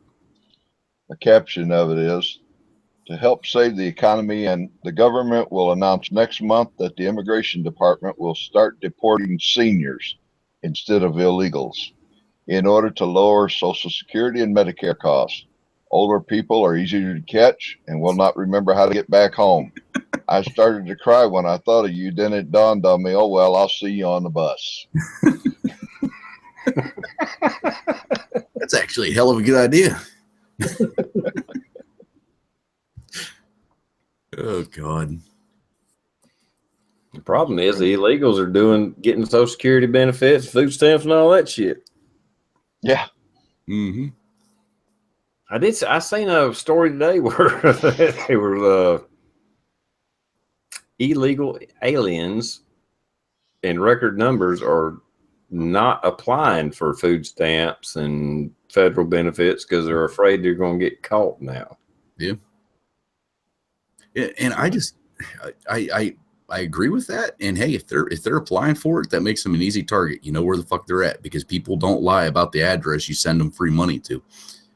The caption of it is, "To help save the economy, and the government will announce next month that the immigration department will start deporting seniors instead of illegals in order to lower Social Security and Medicare costs. Older people are easier to catch and will not remember how to get back home. I started to cry when I thought of you. Then it dawned on me, oh, well, I'll see you on the bus." That's actually a hell of a good idea. Oh, God. The problem is the illegals are getting Social Security benefits, food stamps, and all that shit. Yeah. Mm-hmm. I seen a story today where they were illegal aliens in record numbers are not applying for food stamps and federal benefits because they're afraid they're going to get caught now. Yeah. And I agree with that. And hey, if they're applying for it, that makes them an easy target. You know where the fuck they're at, because people don't lie about the address you send them free money to.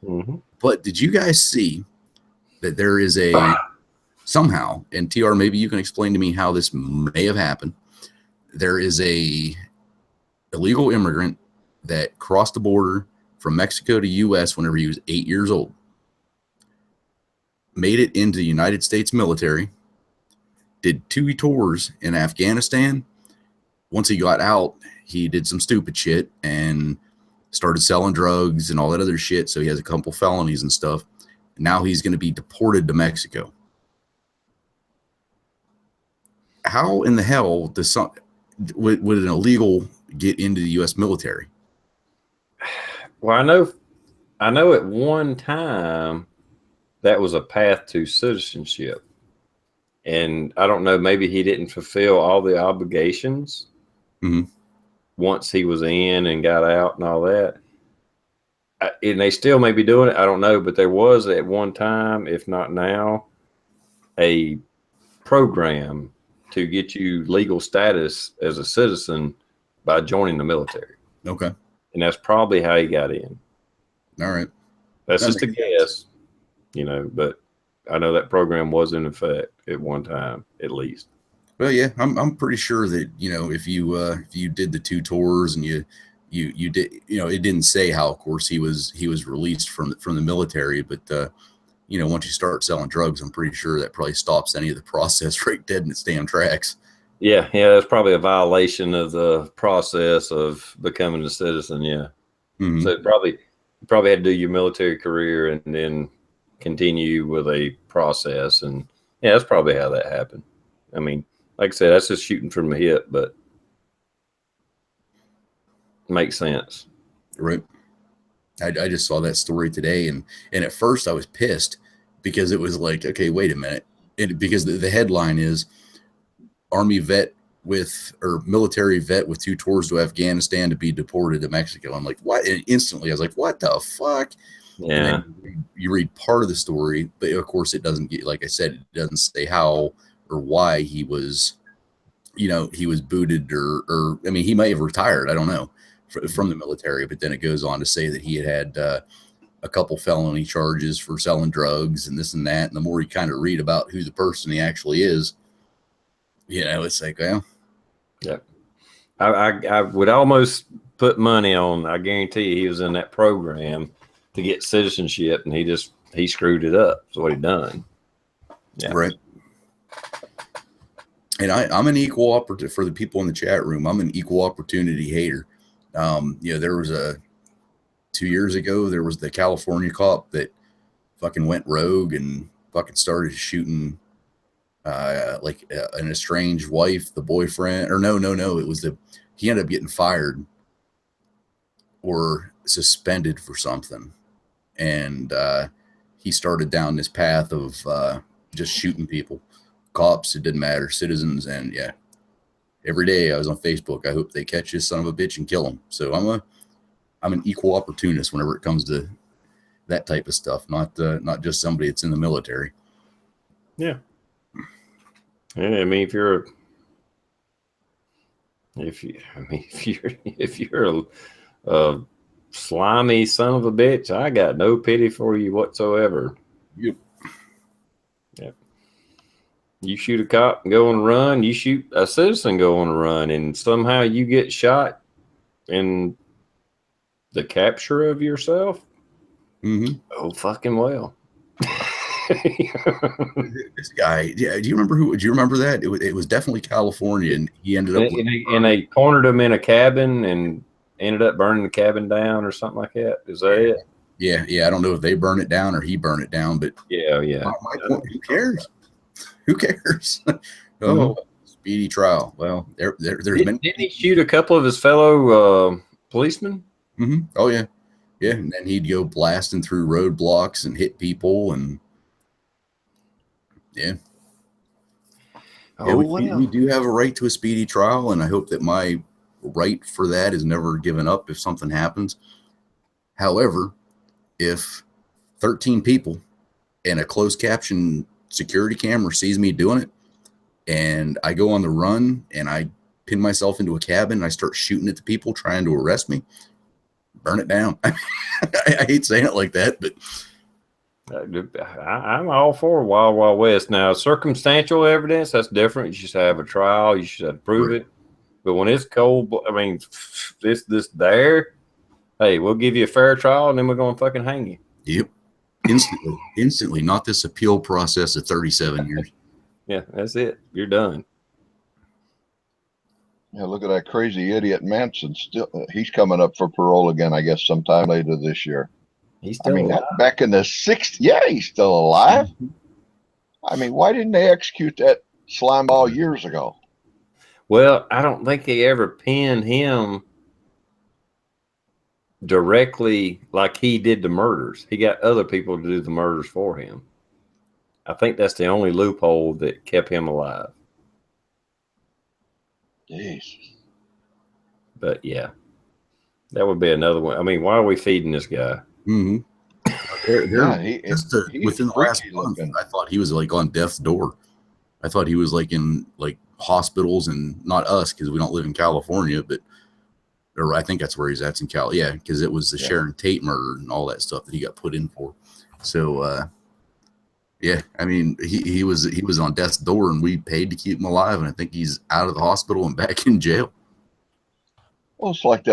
Mm-hmm. But did you guys see that there is somehow, and TR, maybe you can explain to me how this may have happened. There is a illegal immigrant that crossed the border from Mexico to U.S. whenever he was 8 years old, made it into the United States military, did 2 tours in Afghanistan. Once he got out, he did some stupid shit and started selling drugs and all that other shit. So he has a couple felonies and stuff. Now he's going to be deported to Mexico. How in the hell would an illegal get into the U.S. military? Well, I know at one time that was a path to citizenship. And I don't know, maybe he didn't fulfill all the obligations once he was in and got out and all that. And they still may be doing it. I don't know. But there was at one time, if not now, a program to get you legal status as a citizen by joining the military. Okay. And that's probably how he got in. All right. That's just a guess, but I know that program was in effect at one time, at least. Well, yeah, I'm pretty sure that, you know, if you did the 2 tours and you did, you know, it didn't say how, of course, he was released from the military, but you know, once you start selling drugs, I'm pretty sure that probably stops any of the process right dead in its damn tracks. Yeah, that's probably a violation of the process of becoming a citizen. Yeah, Mm-hmm. so you probably had to do your military career and then continue with a process, and yeah, that's probably how that happened. I mean, like I said, that's just shooting from the hip, but makes sense. Right. I just saw that story today, and at first I was pissed because it was like, okay, wait a minute, because the headline is Army vet or military vet with 2 tours to Afghanistan to be deported to Mexico. I'm like, what? And instantly I was like, what the fuck? Yeah. And then you read part of the story, but of course it doesn't get, like I said, it doesn't say how or why he was, you know, he was booted or I mean, he may have retired. I don't know from the military, but then it goes on to say that he had a couple felony charges for selling drugs and this and that. And the more you kind of read about who the person he actually is, you know, it's like, well, yeah. I would almost put money on, I guarantee you he was in that program to get citizenship, and he screwed it up. That's what he done. Yeah. Right. And I'm an equal opportunity for the people in the chat room. I'm an equal opportunity hater. You know, there was 2 years ago, there was the California cop that fucking went rogue and fucking started shooting like an estranged wife, the boyfriend, or no, it was he ended up getting fired or suspended for something. And he started down this path of just shooting people, cops, it didn't matter, citizens. And yeah, every day I was on Facebook, I hope they catch this son of a bitch and kill him. So I'm an equal opportunist whenever it comes to that type of stuff, not just somebody that's in the military. Yeah. Yeah, I mean, if you're a slimy son of a bitch, I got no pity for you whatsoever. Yep. Yep. You shoot a cop and go on a run, you shoot a citizen, go on a run, and somehow you get shot in the capture of yourself. Mm-hmm. Oh, fucking well. This guy, yeah. Do you remember that? It was definitely California, and he ended up. And they cornered him in a cabin and ended up burning the cabin down or something like that. Is that it? Yeah. I don't know if they burn it down or he burned it down, but yeah. My point, who cares? Who cares? Mm-hmm. Speedy trial. Well, didn't he shoot a couple of his fellow policemen? Mm-hmm. Oh yeah. And then he'd go blasting through roadblocks and hit people, and yeah. We do have a right to a speedy trial, and I hope that my right for that is never given up if something happens. However, if 13 people and a closed caption security camera sees me doing it, and I go on the run and I pin myself into a cabin and I start shooting at the people trying to arrest me, burn it down. I hate saying it like that, but I'm all for Wild Wild West. Now, circumstantial evidence, that's different. You should have a trial. You should have to prove it. But when it's cold, I mean, this there, hey, we'll give you a fair trial, and then we're going to fucking hang you. Yep. Instantly, not this appeal process of 37 years. Yeah, that's it. You're done. Yeah, look at that crazy idiot Manson. Still, he's coming up for parole again, I guess, sometime later this year. He's still alive. Back in the 60s. Yeah, he's still alive. I mean, why didn't they execute that slimeball years ago? Well, I don't think they ever pinned him directly like he did the murders. He got other people to do the murders for him. I think that's the only loophole that kept him alive. Jesus. But yeah, that would be another one. I mean, why are we feeding this guy? Mm-hmm. Within the last month, I thought he was like on death's door. I thought he was like in like hospitals, and not us because we don't live in California, but or I think that's where he's at in Cal. Yeah, because it was the Sharon Tate murder and all that stuff that he got put in for. So Yeah, I mean, he was on death's door, and we paid to keep him alive, and I think he's out of the hospital and back in jail. Well, it's like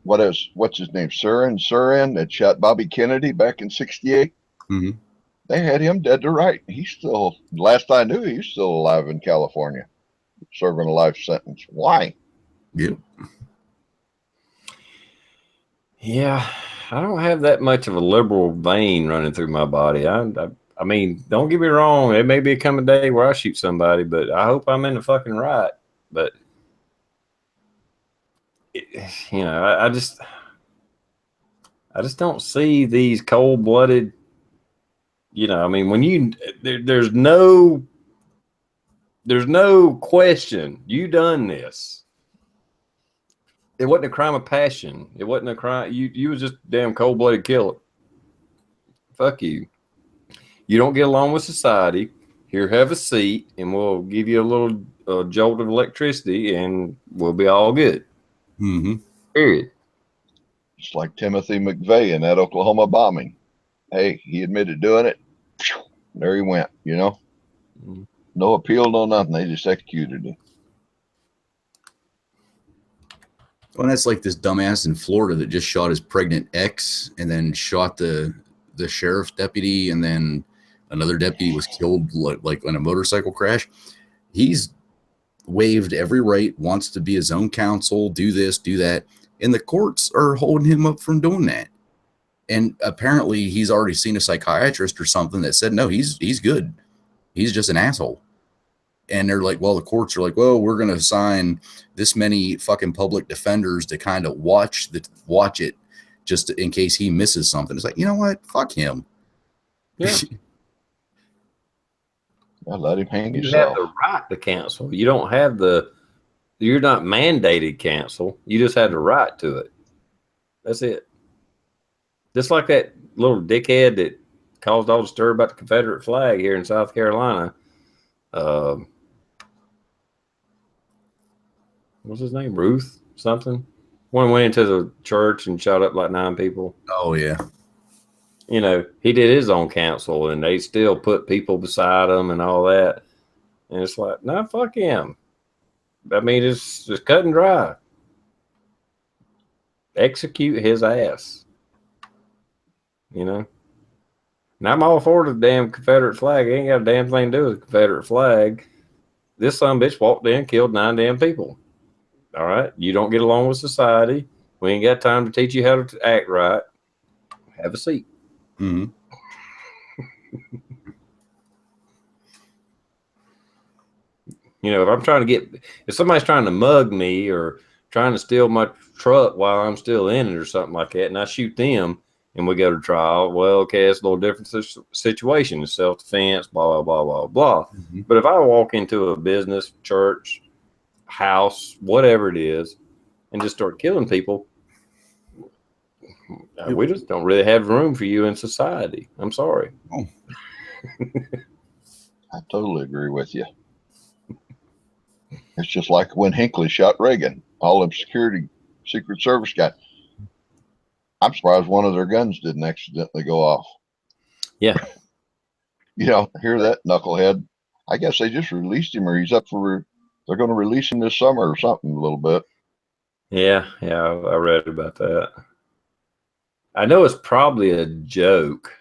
what's his name? Surin that shot Bobby Kennedy back in '68. Mm-hmm. They had him dead to right. He's still, last I knew, he's still alive in California, serving a life sentence. Why? Yep. Yeah, I don't have that much of a liberal vein running through my body. I mean, don't get me wrong. It may be a coming day where I shoot somebody, but I hope I'm in the fucking right. But you know, I just don't see these cold-blooded. You know, I mean, when there's no question you done this. It wasn't a crime of passion. It wasn't a crime. You was just damn cold-blooded killer. Fuck you. You don't get along with society. Here, have a seat, and we'll give you a little jolt of electricity, and we'll be all good. Mm-hmm. Period. Just like Timothy McVeigh in that Oklahoma bombing. Hey, he admitted doing it. There he went, you know. Mm. No appeal, no nothing. They just executed him. Well, that's like this dumbass in Florida that just shot his pregnant ex, and then shot the sheriff's deputy, and then another deputy was killed like in a motorcycle crash. He's waived every right, wants to be his own counsel, do this, do that, and the courts are holding him up from doing that. And apparently, he's already seen a psychiatrist or something that said no, he's good. He's just an asshole. And they're like, well, the courts are like, well, we're going to assign this many fucking public defenders to kind of watch it just in case he misses something. It's like, you know what? Fuck him. Yeah. I let him hang You himself. have the right to cancel. You don't have you're not mandated cancel. You just have the right to it. That's it. Just like that little dickhead that caused all the stir about the Confederate flag here in South Carolina. What's his name? Ruth something? One went into the church and shot up like 9 people. Oh, yeah. You know, he did his own council, and they still put people beside him and all that. And it's like, nah, fuck him. I mean, it's just cut and dry. Execute his ass. You know? And I'm all for the damn Confederate flag. It ain't got a damn thing to do with the Confederate flag. This son of a bitch walked in, killed 9 damn people. All right? You don't get along with society. We ain't got time to teach you how to act right. Have a seat. Mm-hmm. You know, if somebody's trying to mug me or trying to steal my truck while I'm still in it or something like that, and I shoot them and we go to trial, well, okay, it's a little different situation. It's self-defense, blah, blah, blah, blah, blah. Mm-hmm. But if I walk into a business, church, house, whatever it is, and just start killing people, we just don't really have room for you in society. I'm sorry. Oh. I totally agree with you. It's just like when Hinckley shot Reagan, all them Secret Service guys. I'm surprised one of their guns didn't accidentally go off. Yeah. You know, hear that knucklehead. I guess they just released him, or he's up for, they're going to release him this summer or something a little bit. Yeah, I read about that. I know it's probably a joke,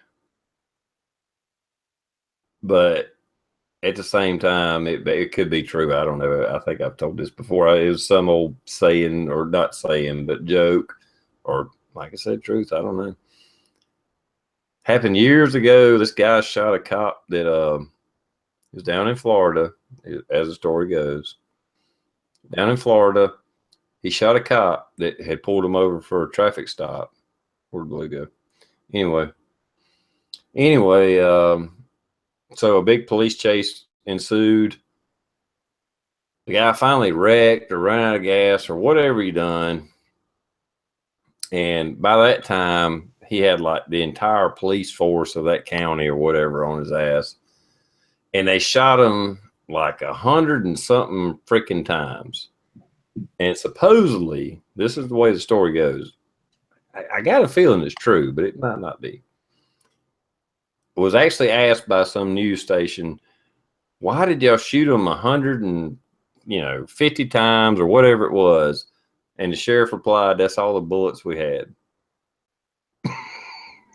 but at the same time, it could be true. I don't know. I think I've told this before. It was some old saying, or not saying, but joke, or like I said, truth. I don't know. Happened years ago. This guy shot a cop that was down in Florida, as the story goes. Down in Florida, he shot a cop that had pulled him over for a traffic stop. Where'd Blue go? Anyway, so a big police chase ensued. The guy finally wrecked or ran out of gas or whatever he done. And by that time, he had like the entire police force of that county or whatever on his ass. And they shot him like 100 and something freaking times. And supposedly, this is the way the story goes. I got a feeling it's true, but it might not be. was actually asked by some news station, why did y'all shoot him 150 times or whatever it was? And the sheriff replied, that's all the bullets we had.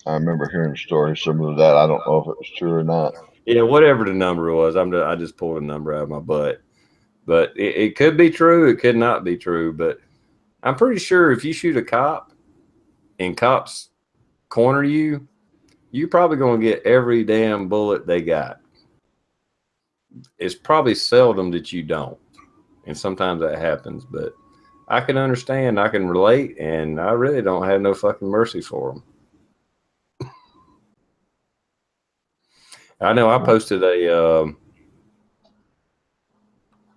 I remember hearing a story similar to that. I don't know if it was true or not. Yeah, whatever the number was, I just pulled a number out of my butt. But it could be true, it could not be true. But I'm pretty sure if you shoot a cop and cops corner you, you're probably going to get every damn bullet they got. It's probably seldom that you don't. And sometimes that happens. But I can understand, I can relate, and I really don't have no fucking mercy for them. I know I posted a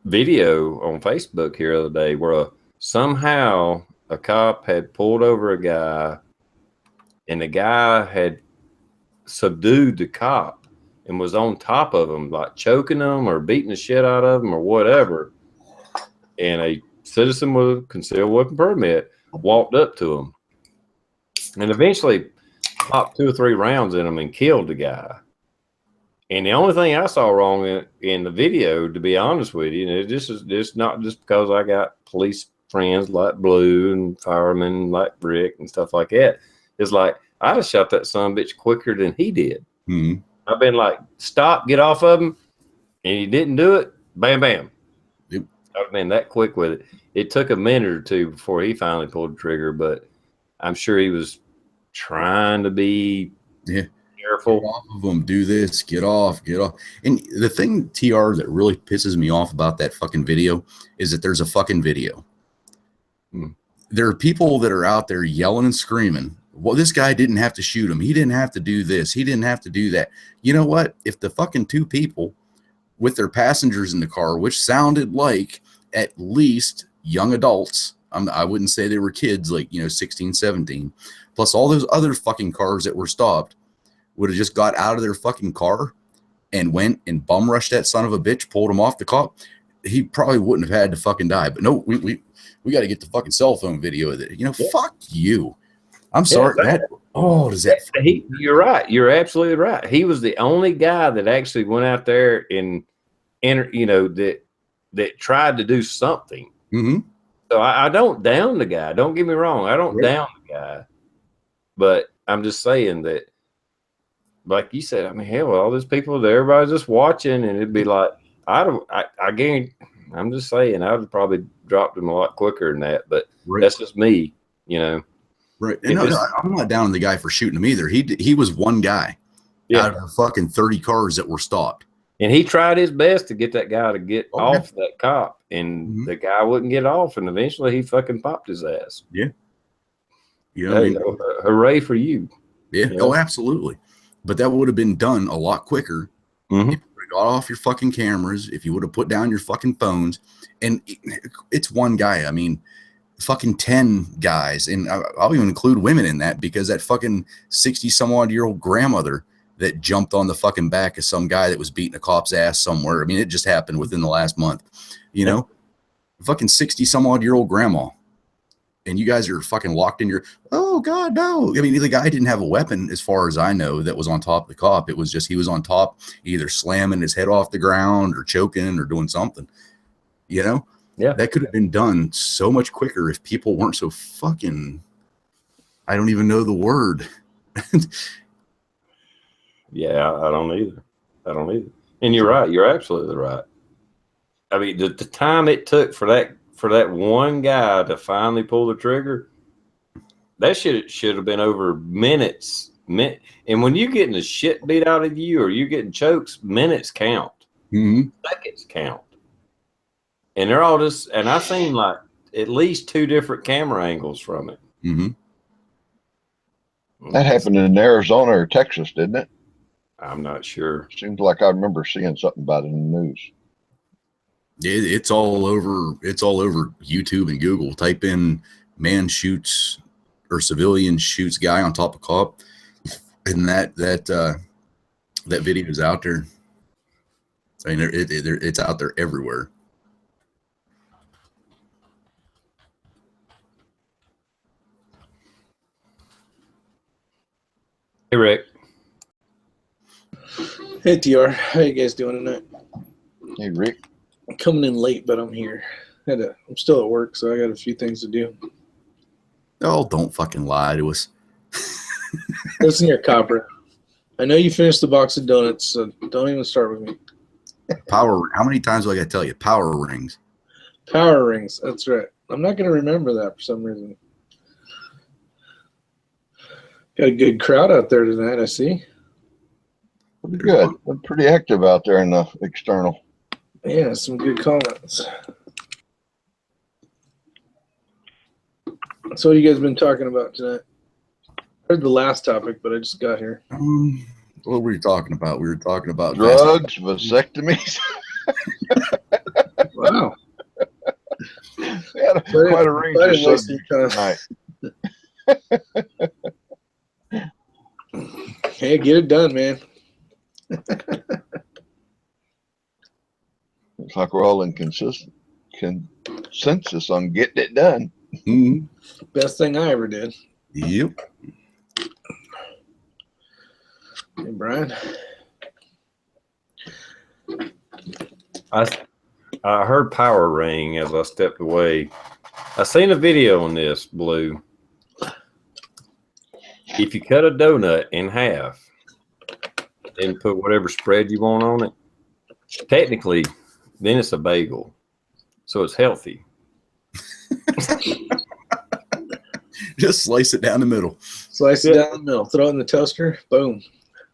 video on Facebook here the other day where somehow a cop had pulled over a guy, and the guy had subdued the cop and was on top of him, like choking him or beating the shit out of him or whatever. And a citizen with a concealed weapon permit walked up to him and eventually popped 2 or 3 rounds in him and killed the guy. And the only thing I saw wrong in the video, to be honest with you, and this is just not just because I got police friends like Blue and firemen like Rick and stuff like that. It's like, I'd have shot that son of a bitch quicker than he did. Mm-hmm. I've been like, stop, get off of him. And he didn't do it. Bam, bam. Yep. I've been that quick with it. It took a minute or two before he finally pulled the trigger, but I'm sure he was trying to be careful. Get off of them, do this, get off. And the thing, TR, that really pisses me off about that fucking video is that there's a fucking video. There are people that are out there yelling and screaming, well, this guy didn't have to shoot him. He didn't have to do this. He didn't have to do that. You know what? If the fucking 2 people with their passengers in the car, which sounded like at least young adults, I wouldn't say they were kids, like, 16, 17, plus all those other fucking cars that were stopped, would have just got out of their fucking car and went and bum rushed that son of a bitch, pulled him off the cop, he probably wouldn't have had to fucking die. But no, we got to get the fucking cell phone video of it. Fuck you. I'm sorry. Does that? You're right. You're absolutely right. He was the only guy that actually went out there and that tried to do something. Mm-hmm. So I don't down the guy. Don't get me wrong. I don't down the guy. But I'm just saying that, like you said, I mean, hell, all these people, everybody's just watching, and it'd be like, I guarantee, I'm just saying, I would have probably dropped him a lot quicker than that. But that's just me, Right. And no, I'm not down on the guy for shooting him either. He was one guy out of the fucking 30 cars that were stopped. And he tried his best to get that guy to get off that cop, and the guy wouldn't get off, and eventually he fucking popped his ass. Yeah. Hooray for you. Yeah. Oh, absolutely. But that would have been done a lot quicker if you would have got off your fucking cameras, if you would have put down your fucking phones. And it's one guy. I mean, fucking 10 guys, and I'll even include women in that, because that fucking 60-some-odd-year-old grandmother that jumped on the fucking back of some guy that was beating a cop's ass somewhere. I mean, it just happened within the last month, fucking 60-some-odd-year-old grandma. And you guys are fucking locked in your, oh God, no. I mean, the guy didn't have a weapon as far as I know that was on top of the cop. It was just, he was on top, either slamming his head off the ground or choking or doing something, Yeah. That could have been done so much quicker if people weren't so fucking, I don't even know the word. Yeah, I don't either. And you're right. You're absolutely right. I mean, the time it took for that one guy to finally pull the trigger, that should have been over minutes. And when you're getting the shit beat out of you or you're getting chokes, minutes count. Seconds count. And they're all just, and I've seen like at least 2 different camera angles from it. That happened in Arizona or Texas, didn't it? I'm not sure. Seems like I remember seeing something about it in the news. It's all over YouTube and Google. Type in man shoots or civilian shoots guy on top of cop, and that video is out there. I mean, it's out there everywhere. Hey, Rick. Hey TR, how you guys doing tonight? Hey, Rick. I'm coming in late, but I'm here. I'm still at work, so I got a few things to do. Oh, don't fucking lie to us. Listen here, Copper. I know you finished the box of donuts, so don't even start with me. Power. How many times do I got to tell you? Power rings. Power rings. That's right. I'm not going to remember that for some reason. Got a good crowd out there tonight, I see. Pretty good. We're pretty active out there in the external. Yeah, some good comments. So what have you guys been talking about tonight? I heard the last topic, but I just got here. What were you talking about? We were talking about Drugs, vasectomies. Wow. We had quite a range of subjects tonight. Hey, get it done, man. Looks like we're all in consensus on getting it done. Mm-hmm. Best thing I ever did. Yep. Hey, Brian. I heard power ring as I stepped away. I seen a video on this, Blue. If you cut a donut in half and put whatever spread you want on it, technically, then it's a bagel. So it's healthy. Just slice it down the middle. Slice it down the middle. Throw it in the toaster. Boom.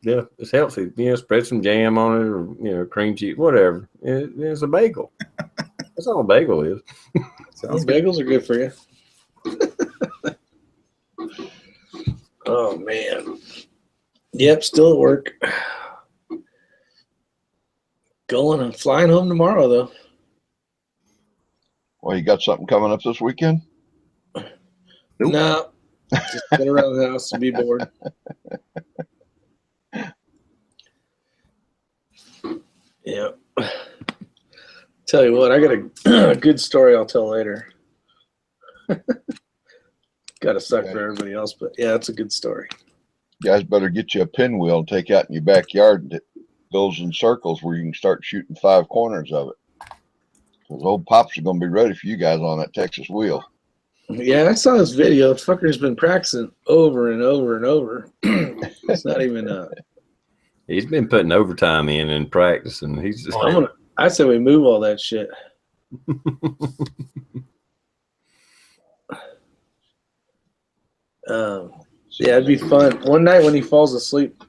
Yeah, it's healthy. Spread some jam on it or, cream cheese, whatever. It's a bagel. That's all a bagel is. Sounds bagels are good for you. Oh, man. Yep, still at work. Flying home tomorrow, though. Well, you got something coming up this weekend? Nope. No. Just sit around the house and be bored. Yeah. Tell you what, I got a good story I'll tell later. Got to suck for everybody else, but yeah, it's a good story. You guys better get you a pinwheel and take out in your backyard that goes in circles where you can start shooting 5 corners of it. Because old Pops are going to be ready for you guys on that Texas wheel. Yeah, I saw this video. The fucker's been practicing over and over and over. It's not even He's been putting overtime in and practicing. He's just I said we move all that shit. Yeah, it'd be fun. One night when he falls asleep,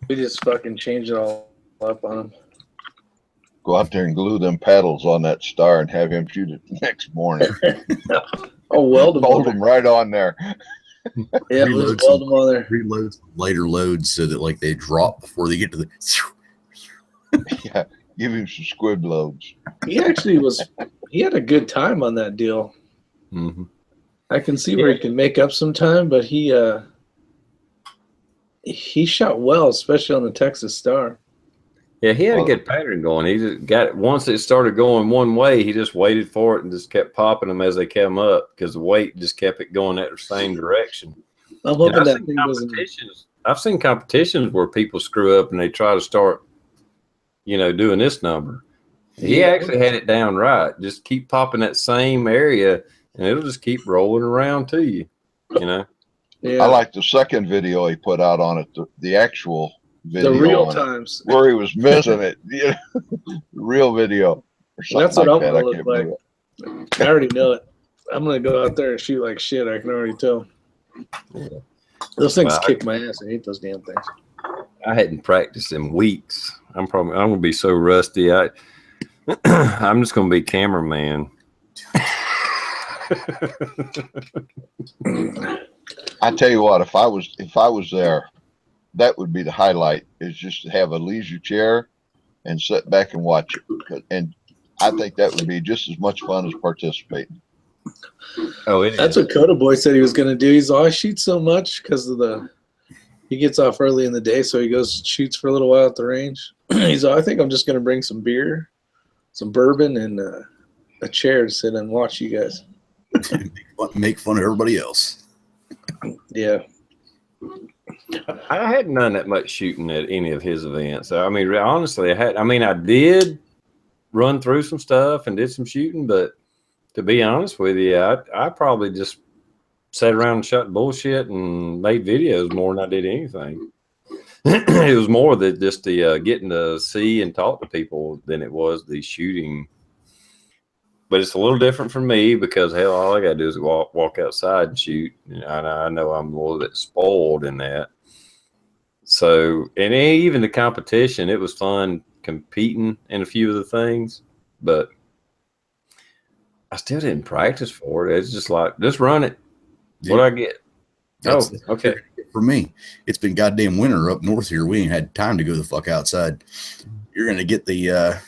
we just fucking change it all up on him. Go out there and glue them paddles on that star and have him shoot it the next morning. Oh, weld them. Hold them right on there. Yeah, let's weld them on there. Reload some later loads so that like they drop before they get to the. Yeah, give him some squib loads. He had a good time on that deal. Mm-hmm. I can see where he can make up some time, but he shot well, especially on the Texas Star. Yeah, he had a good pattern going. He just got once it started going one way, he just waited for it and just kept popping them as they came up because the weight just kept it going that same direction. I'm hoping that thing doesn't. I've seen competitions where people screw up and they try to start, doing this number. He actually had it down right. Just keep popping that same area, and it'll just keep rolling around to you. Yeah. I like the second video he put out on it. The actual video, the real times where he was missing it. Yeah, real video. Or something that's what like I'm that. gonna look like. I already know it. I'm gonna go out there and shoot like shit. I can already tell. Yeah. Those things kick my ass. I hate those damn things. I hadn't practiced in weeks. I'm gonna be so rusty. I'm just gonna be cameraman. I tell you what, if I was there, that would be the highlight, is just to have a leisure chair and sit back and watch it. And I think that would be just as much fun as participating. Oh, that's what Coda Boy said he was going to do. He's I shoot so much because of he gets off early in the day, so he goes shoots for a little while at the range. He's I think I'm just going to bring some beer, some bourbon, and a chair to sit and watch you guys. Make fun of everybody else. Yeah. I hadn't done that much shooting at any of his events. I mean, honestly, I did run through some stuff and did some shooting, but to be honest with you, I probably just sat around and shot bullshit and made videos more than I did anything. It was more that just the getting to see and talk to people than it was the shooting. But it's a little different for me because hell, all I gotta do is walk outside and shoot. I know I'm a little bit spoiled in that. So, and even the competition, it was fun competing in a few of the things, but I still didn't practice for it. It's just like, just run it. What do I get? That's okay. For me, it's been goddamn winter up north here. We ain't had time to go the fuck outside. You're going to get the,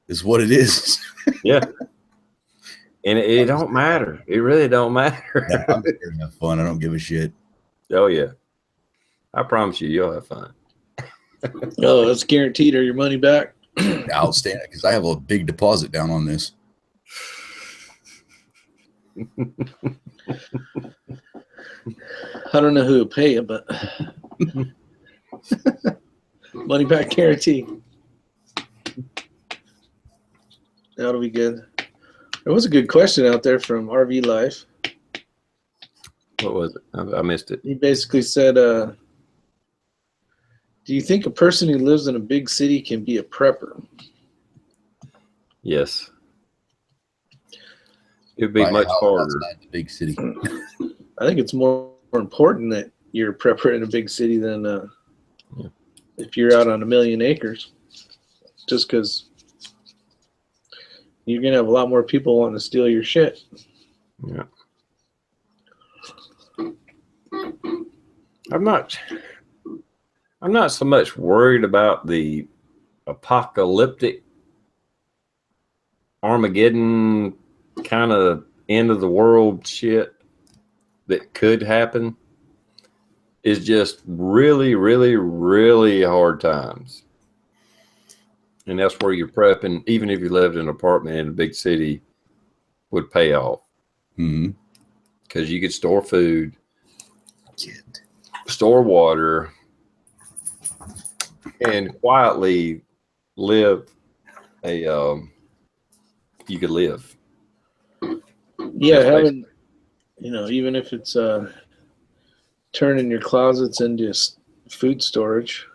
is what it is. Yeah. And it don't matter. It really don't matter. Yeah, I'm here to have fun. I don't give a shit. Oh, yeah. I promise you'll have fun. Oh, it's guaranteed or your money back. Outstanding, because I have a big deposit down on this. I don't know who will pay you, but money back guarantee. That'll be good. There was a good question out there from RV Life. What was it? I missed it. He basically said, do you think a person who lives in a big city can be a prepper? Yes. It would be much harder. The big city. I think it's more important that you're a prepper in a big city than if you're out on 1 million acres. Just because you're going to have a lot more people wanting to steal your shit. Yeah. I'm not so much worried about the apocalyptic Armageddon kind of end of the world shit that could happen. It's just really, really, really hard times. And that's where you're prepping, even if you lived in an apartment in a big city, would pay off. Mm-hmm. Because you could store food, store water, and quietly live you could live. Yeah, having, even if it's turning your closets into food storage,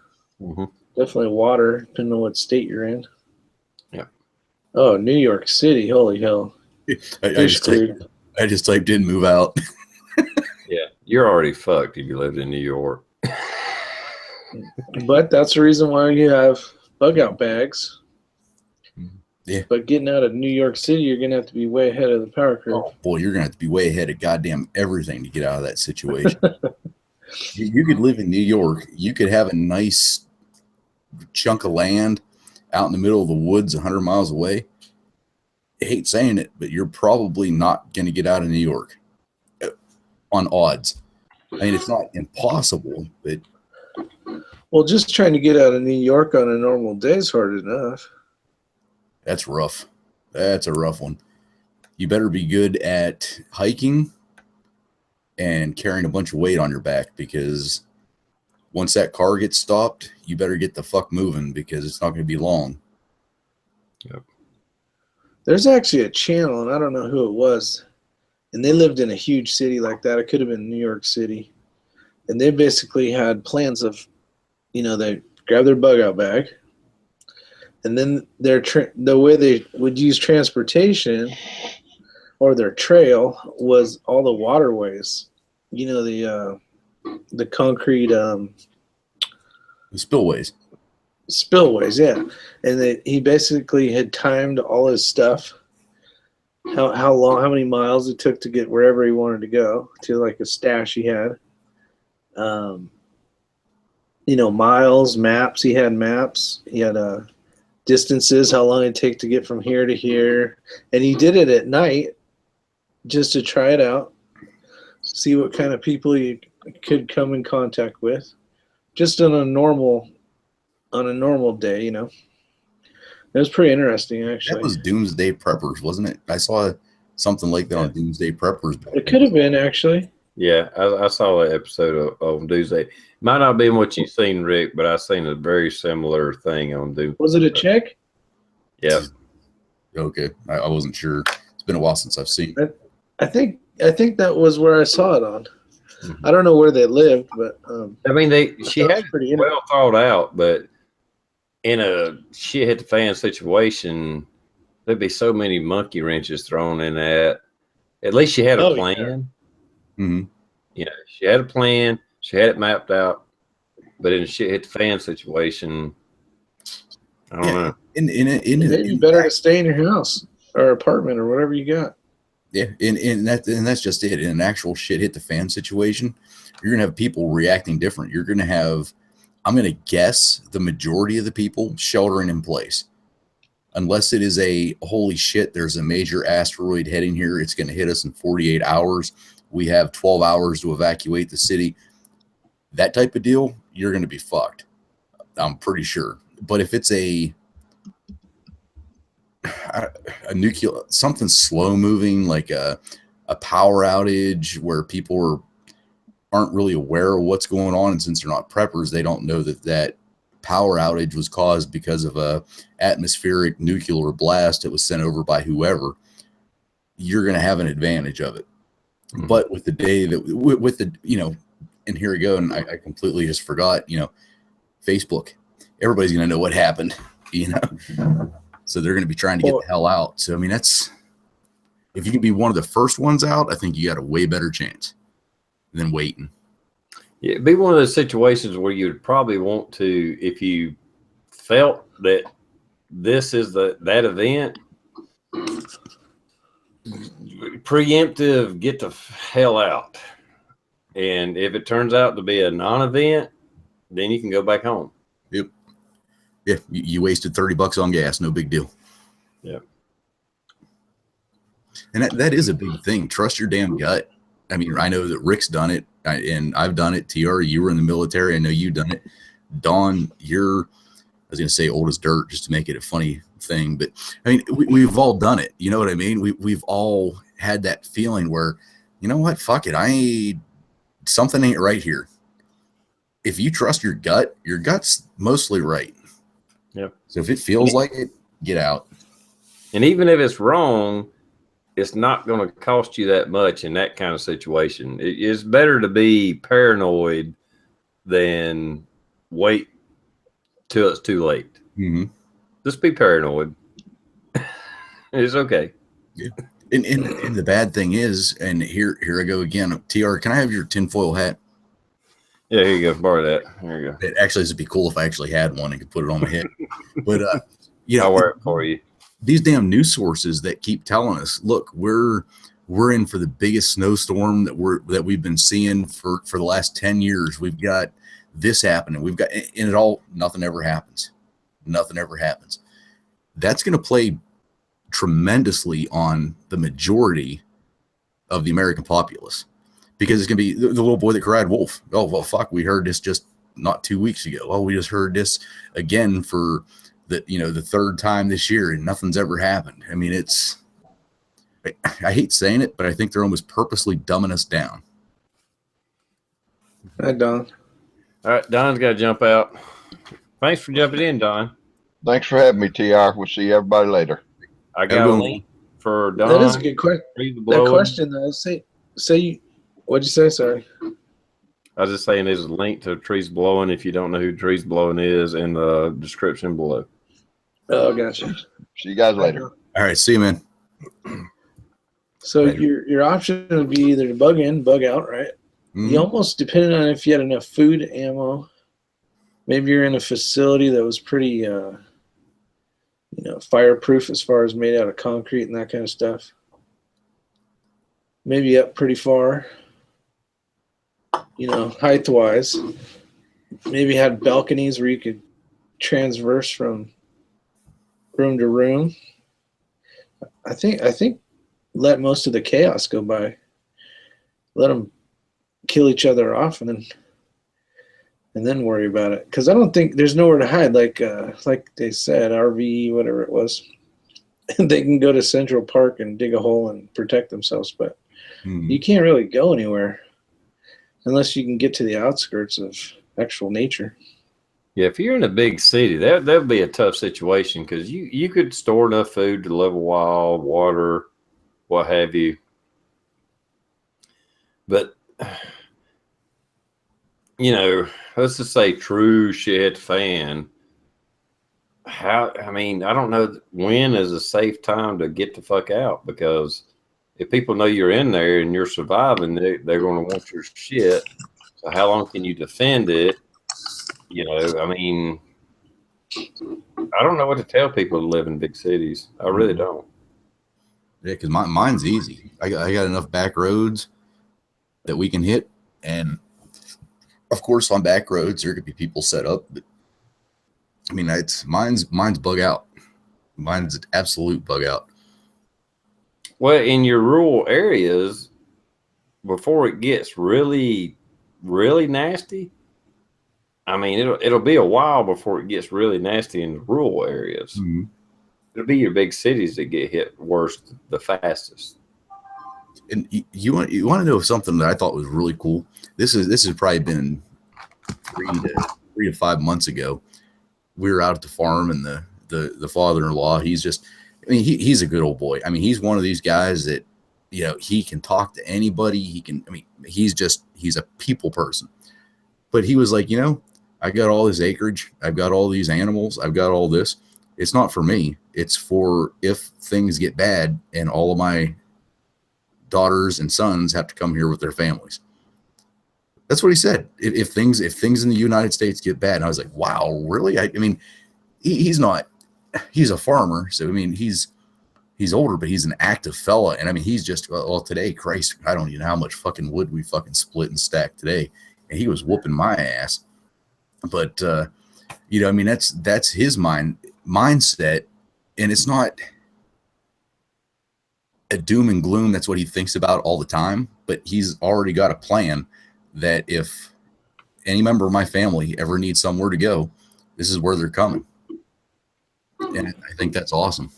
definitely water, depending on what state you're in. Yeah. Oh, New York City, holy hell! I just typed in move out. Yeah, you're already fucked if you lived in New York. But that's the reason why you have bug out bags. Yeah. But getting out of New York City, you're going to have to be way ahead of the power curve. Oh, boy, you're going to have to be way ahead of goddamn everything to get out of that situation. You could live in New York. You could have a nice chunk of land out in the middle of the woods 100 miles away. I hate saying it, but you're probably not going to get out of New York on odds. I mean, it's not impossible, but... Well, just trying to get out of New York on a normal day is hard enough. That's rough. That's a rough one. You better be good at hiking and carrying a bunch of weight on your back, because once that car gets stopped, you better get the fuck moving, because it's not going to be long. Yep. There's actually a channel, and I don't know who it was, and they lived in a huge city like that. It could have been New York City. And they basically had plans of, they grab their bug out bag, and then the way they would use transportation or their trail was all the waterways, the concrete The spillways. Spillways, yeah. And he basically had timed all his stuff, how many miles it took to get wherever he wanted to go, to like a stash he had. Miles, maps. He had maps. He had distances, how long it'd take to get from here to here. And he did it at night just to try it out, see what kind of people you could come in contact with, just on a normal day, It was pretty interesting, actually. That was Doomsday Preppers, wasn't it? I saw something like that on Doomsday Preppers. It could have been, actually. Yeah, I saw that episode on Doomsday. Might not be what you've seen, Rick, but I've seen a very similar thing on Doomsday. Was it a chick? Yeah. Okay, I wasn't sure. It's been a while since I've seen. I think that was where I saw it on. Mm-hmm. I don't know where they lived, but I mean, she had pretty well thought out, but in a shit hit the fan situation, there'd be so many monkey wrenches thrown in that. At least she had a plan. Yeah. Mm-hmm. You know, she had a plan. She had it mapped out. But in a shit hit the fan situation, I don't know. Maybe better to stay in your house or apartment or whatever you got. Yeah, and that's just it. In an actual shit hit the fan situation, you're gonna have people reacting different. You're gonna have, I'm gonna guess, the majority of the people sheltering in place, unless it is a holy shit. There's a major asteroid heading here. It's gonna hit us in 48 hours. We have 12 hours to evacuate the city. That type of deal, you're gonna be fucked. I'm pretty sure. But if it's a nuclear, something slow moving, like a power outage where people aren't really aware of what's going on, and since they're not preppers, they don't know that power outage was caused because of a atmospheric nuclear blast that was sent over by whoever, you're going to have an advantage of it. Mm-hmm. But with the day that with the, you know, and here we go, and I completely just forgot, you know, Facebook, everybody's going to know what happened, you know. So they're going to be trying to get the hell out. So, I mean, if you can be one of the first ones out, I think you got a way better chance than waiting. Yeah, it'd be one of those situations where you'd probably want to, if you felt that this is that event, preemptive, get the hell out. And if it turns out to be a non-event, then you can go back home. Yep. Yeah, you wasted $30 on gas. No big deal. Yeah. And that is a big thing. Trust your damn gut. I mean, I know that Rick's done it, and I've done it. TR, you were in the military. I know you've done it. Dawn, you're, I was going to say old as dirt just to make it a funny thing. But, I mean, we've all done it. You know what I mean? We've all had that feeling where, you know what, fuck it. Something ain't right here. If you trust your gut's mostly right. Yep. So if it feels like it, get out. And even if it's wrong, it's not going to cost you that much in that kind of situation. It's better to be paranoid than wait till it's too late. Mm-hmm. Just be paranoid. It's okay. Yeah. And the bad thing is, and here I go again. TR, can I have your tinfoil hat? Yeah, here you go. Borrow that. There you go. It actually, it'd be cool if I actually had one and could put it on my head. But you know, I'll wear it for you. These damn news sources that keep telling us, look, we're in for the biggest snowstorm that we've been seeing for the last 10 years. We've got this happening. We've got, and it all, nothing ever happens. Nothing ever happens. That's going to play tremendously on the majority of the American populace, because it's going to be the little boy that cried wolf. Oh, well, fuck, we heard this just not 2 weeks ago. Oh, we just heard this again for the third time this year, and nothing's ever happened. I mean, I hate saying it, but I think they're almost purposely dumbing us down. Hi, Don. All right, Don's got to jump out. Thanks for jumping in, Don. Thanks for having me, TR. We'll see everybody later. I got a link for Don. That is a good question. That question, though, say, what'd you say? Sorry. I was just saying there's a link to Trees Blowing if you don't know who Trees Blowing is in the description below. Oh, gotcha. See you guys later. All right, see you, man. So your option would be either to bug in, bug out, right? Mm-hmm. You almost, depending on if you had enough food, ammo, maybe you're in a facility that was pretty, fireproof as far as made out of concrete and that kind of stuff. Maybe up pretty far, height-wise. Maybe had balconies where you could transverse from room to room. I think let most of the chaos go by. Let them kill each other off, and then worry about it. Because I don't think there's nowhere to hide. Like they said, RV, whatever it was, they can go to Central Park and dig a hole and protect themselves, but you can't really go anywhere. unless you can get to the outskirts of actual nature. Yeah, if you're in a big city, that would be a tough situation because you could store enough food to live a while, water, what have you. But let's just say true shit fan. I mean, I don't know when is a safe time to get the fuck out, because if people know you're in there and you're surviving, they're going to want your shit. So how long can you defend it? I mean, I don't know what to tell people to live in big cities. I really don't. Yeah, because mine's easy. I got enough back roads that we can hit, and of course on back roads there could be people set up, but I mean mine's bug out. Mine's absolute bug out. Well, in your rural areas, before it gets really, really nasty, I mean, it'll be a while before it gets really nasty in the rural areas. Mm-hmm. It'll be your big cities that get hit worse the fastest. And you want to know something that I thought was really cool? This has probably been 3 to 5 months ago. We were out at the farm, and the father-in-law, he's a good old boy. I mean, he's one of these guys that, he can talk to anybody. He's a people person. But he was like, I got all this acreage. I've got all these animals. I've got all this. It's not for me. It's for if things get bad and all of my daughters and sons have to come here with their families. That's what he said. If things in the United States get bad. And I was like, wow, really? I mean, he's a farmer. So, I mean, he's older, but he's an active fella. And I mean, he's just, well, today, Christ, I don't even know how much fucking wood we fucking split and stacked today. And he was whooping my ass. But, I mean, that's his mindset. And it's not a doom and gloom. That's what he thinks about all the time. But he's already got a plan that if any member of my family ever needs somewhere to go, this is where they're coming. And I think that's awesome.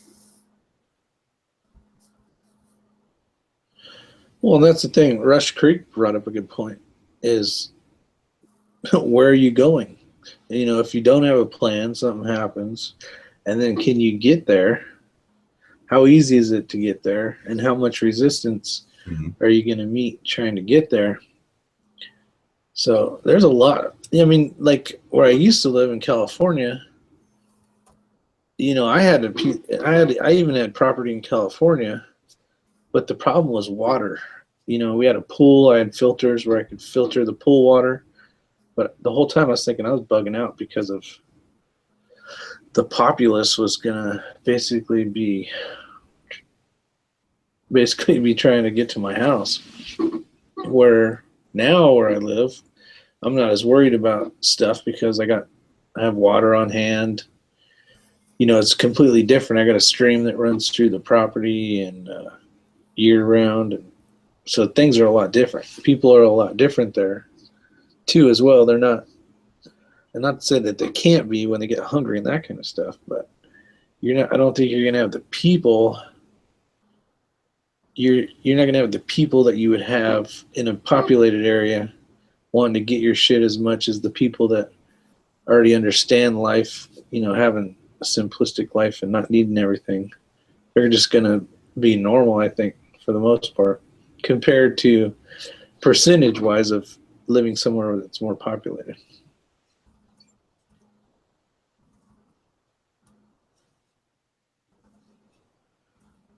Well, that's the thing. Rush Creek brought up a good point, is where are you going? If you don't have a plan, something happens, and then can you get there? How easy is it to get there? And how much resistance are you going to meet trying to get there? So there's a lot. I mean, like where I used to live in California, I even had property in California, but the problem was water. We had a pool. I had filters where I could filter the pool water. But the whole time I was thinking I was bugging out because of the populace was going to basically be trying to get to my house. Where I live, I'm not as worried about stuff because I have water on hand. It's completely different. I got a stream that runs through the property and year round. And so things are a lot different. People are a lot different there too as well. They're not, and not to say that they can't be when they get hungry and that kind of stuff, but I don't think you're going to have the people. You're not going to have the people that you would have in a populated area wanting to get your shit as much as the people that already understand life, having a simplistic life and not needing everything. They're just going to be normal, I think, for the most part, compared to percentage-wise of living somewhere that's more populated.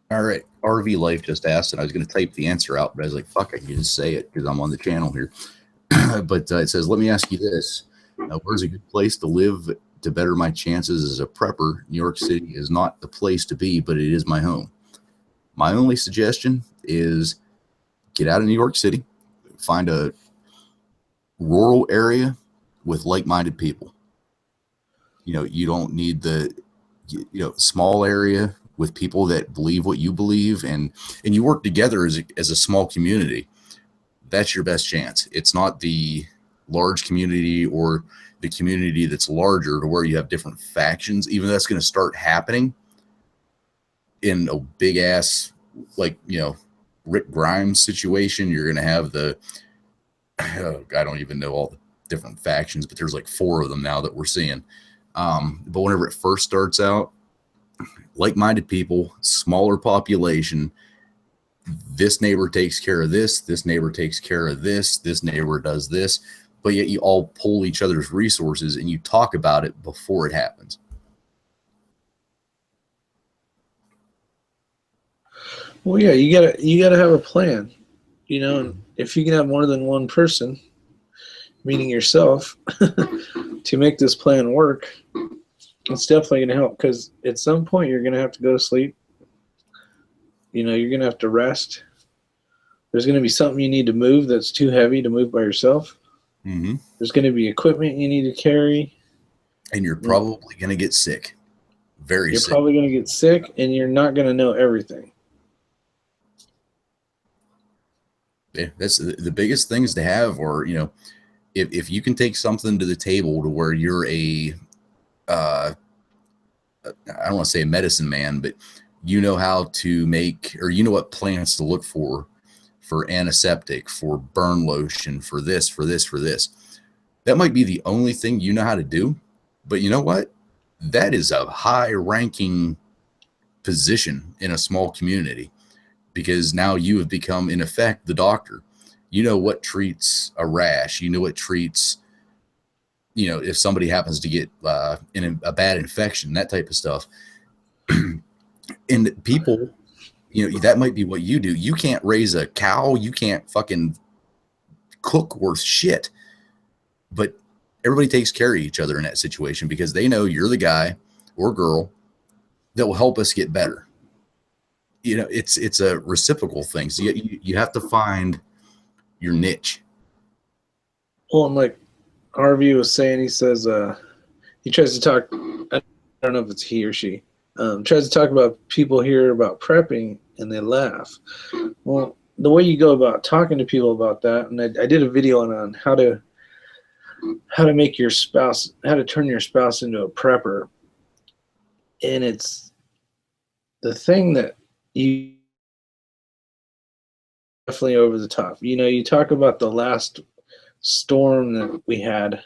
All right. RV Life just asked, and I was going to type the answer out, but I was like, fuck, I can just say it because I'm on the channel here. But it says, let me ask you this. Where's a good place to live to better my chances as a prepper? New York City is not the place to be, but it is my home. My only suggestion is get out of New York City, find a rural area with like-minded people. You don't need the small area with people that believe what you believe, and you work together as a small community. That's your best chance. It's not the large community or the community that's larger to where you have different factions. Even that's going to start happening in a big ass, Rick Grimes situation. You're going to have the I don't even know all the different factions, but there's like 4 of them now that we're seeing. But whenever it first starts out, like-minded people, smaller population, this neighbor takes care of this neighbor takes care of this neighbor does this, but yet you all pull each other's resources and you talk about it before it happens. Well, yeah, you gotta have a plan, you know. And if you can have more than one person, meaning yourself, to make this plan work, it's definitely going to help, because at some point you're going to have to go to sleep. You know, you're going to have to rest. There's going to be something you need to move that's too heavy to move by yourself. Mm-hmm. There's going to be equipment you need to carry. And you're probably going to get sick. Very You're sick. probably going to get sick, and you're not going to know everything. Yeah, that's the biggest things to have, or, you know, if you can take something to the table to where you're I don't want to say a medicine man, but you know how to make, or you know what plants to look for antiseptic, for burn lotion, for this. That might be the only thing you know how to do, but you know what? That is a high-ranking position in a small community, because now you have become, in effect, the doctor. You know what treats a rash. You know what treats, you know, if somebody happens to get in a bad infection, that type of stuff. And people, you know, that might be what you do. You can't raise a cow. You can't fucking cook worth shit. But everybody takes care of each other in that situation, because they know you're the guy or girl that will help us get better. You know, it's a reciprocal thing. So you have to find your niche. Well, and like Harvey was saying, he says he tries to talk. I don't know if it's he or she. Tries to talk about people here about prepping, and they laugh. Well, the way you go about talking to people about that, and I did a video on how to make your spouse, how to turn your spouse into a prepper, and it's the thing that you definitely over the top. You know, you talk about the last storm that we had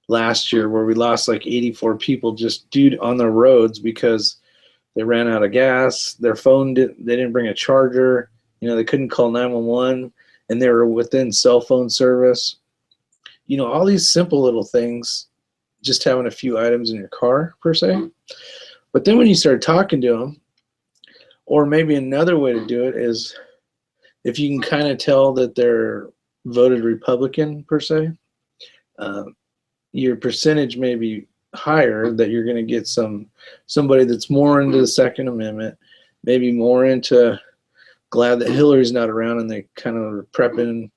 last year, where we lost like 84 people just on the roads because they ran out of gas. Their phone they didn't bring a charger. You know, they couldn't call 911, and they were within cell phone service. You know, all these simple little things, just having a few items in your car per se. But then when you start talking to them, or maybe another way to do it is if you can kind of tell that they're voted Republican per se, your percentage may be higher that you're going to get somebody that's more into the Second Amendment, maybe more into glad that Hillary's not around, and they kind of prepping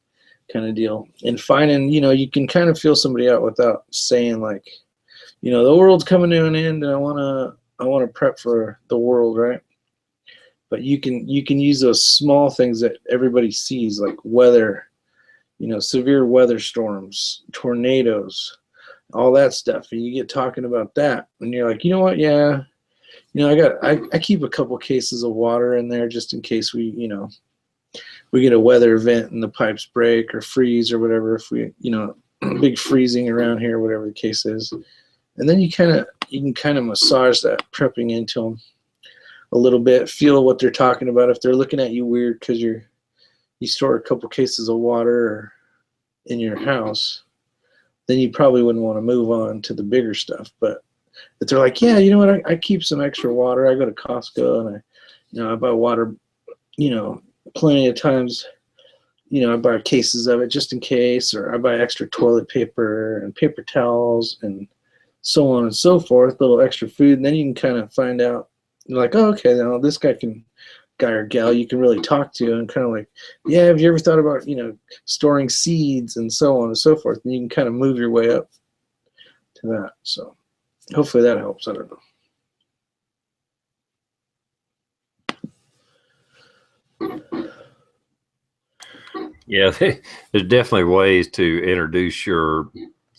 kind of deal. And finding, you know, you can kind of feel somebody out without saying like, you know, the world's coming to an end, and I want to prep for the world, right? But you can use those small things that everybody sees, like weather, you know, severe weather storms, tornadoes, all that stuff. And you get talking about that, and you're like, you know what? Yeah, you know, I keep a couple cases of water in there just in case we, you know, we get a weather event and the pipes break or freeze or whatever. If we, you know, big freezing around here, whatever the case is. And then you can kind of massage that prepping into them a little bit, feel what they're talking about. If they're looking at you weird because you store a couple cases of water in your house, then you probably wouldn't want to move on to the bigger stuff. But if they're like, yeah, you know what, I keep some extra water. I go to Costco and I buy water, you know, plenty of times. You know, I buy cases of it just in case, or I buy extra toilet paper and paper towels and so on and so forth, little extra food. And then you can kind of find out, you're like, oh, okay, now this guy or gal you can really talk to, and kind of like, yeah, have you ever thought about, you know, storing seeds and so on and so forth? And you can kind of move your way up to that. So hopefully that helps. I don't know. Yeah, there's definitely ways to introduce your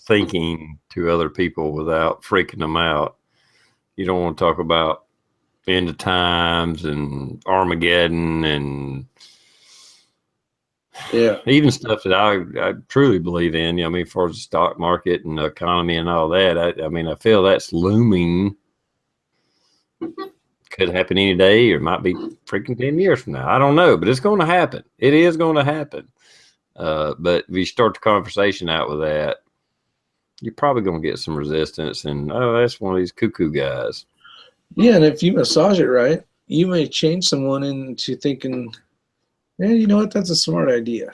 thinking to other people without freaking them out. You don't want to talk about end of times and Armageddon and Yeah. Even stuff that I truly believe in, I mean, as far as the stock market and the economy and all that, I mean, I feel that's looming. Could happen any day, or it might be freaking 10 years from now. I don't know, but it's going to happen. It is going to happen. But if you start the conversation out with that, you're probably going to get some resistance. And, oh, that's one of these cuckoo guys. Yeah, and if you massage it right, you may change someone into thinking, yeah, you know what, that's a smart idea.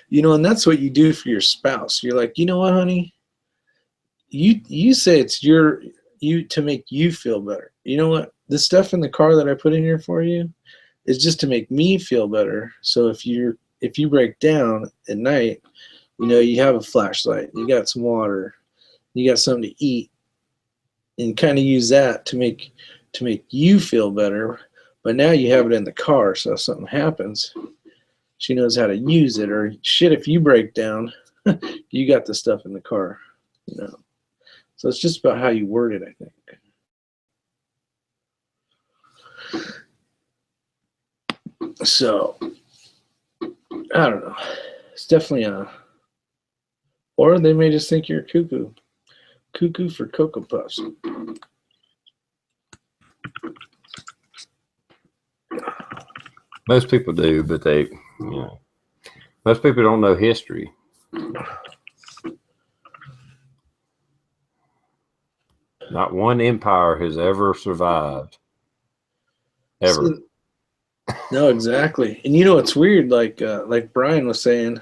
You know, and that's what you do for your spouse. You're like, you know what, honey? You say it's you to make you feel better. You know what? The stuff in the car that I put in here for you is just to make me feel better. So if you break down at night, you know, you have a flashlight, you got some water, you got something to eat, and kind of use that to make you feel better. But now you have it in the car, so if something happens, she knows how to use it. Or shit, if you break down, you got the stuff in the car, you know. So it's just about how you word it, I think. So I don't know. It's definitely or they may just think you're cuckoo. Cuckoo for Cocoa Puffs. Most people do, but most people don't know history. Not one empire has ever survived. Ever. See, no, exactly. And you know what's weird? Like Brian was saying,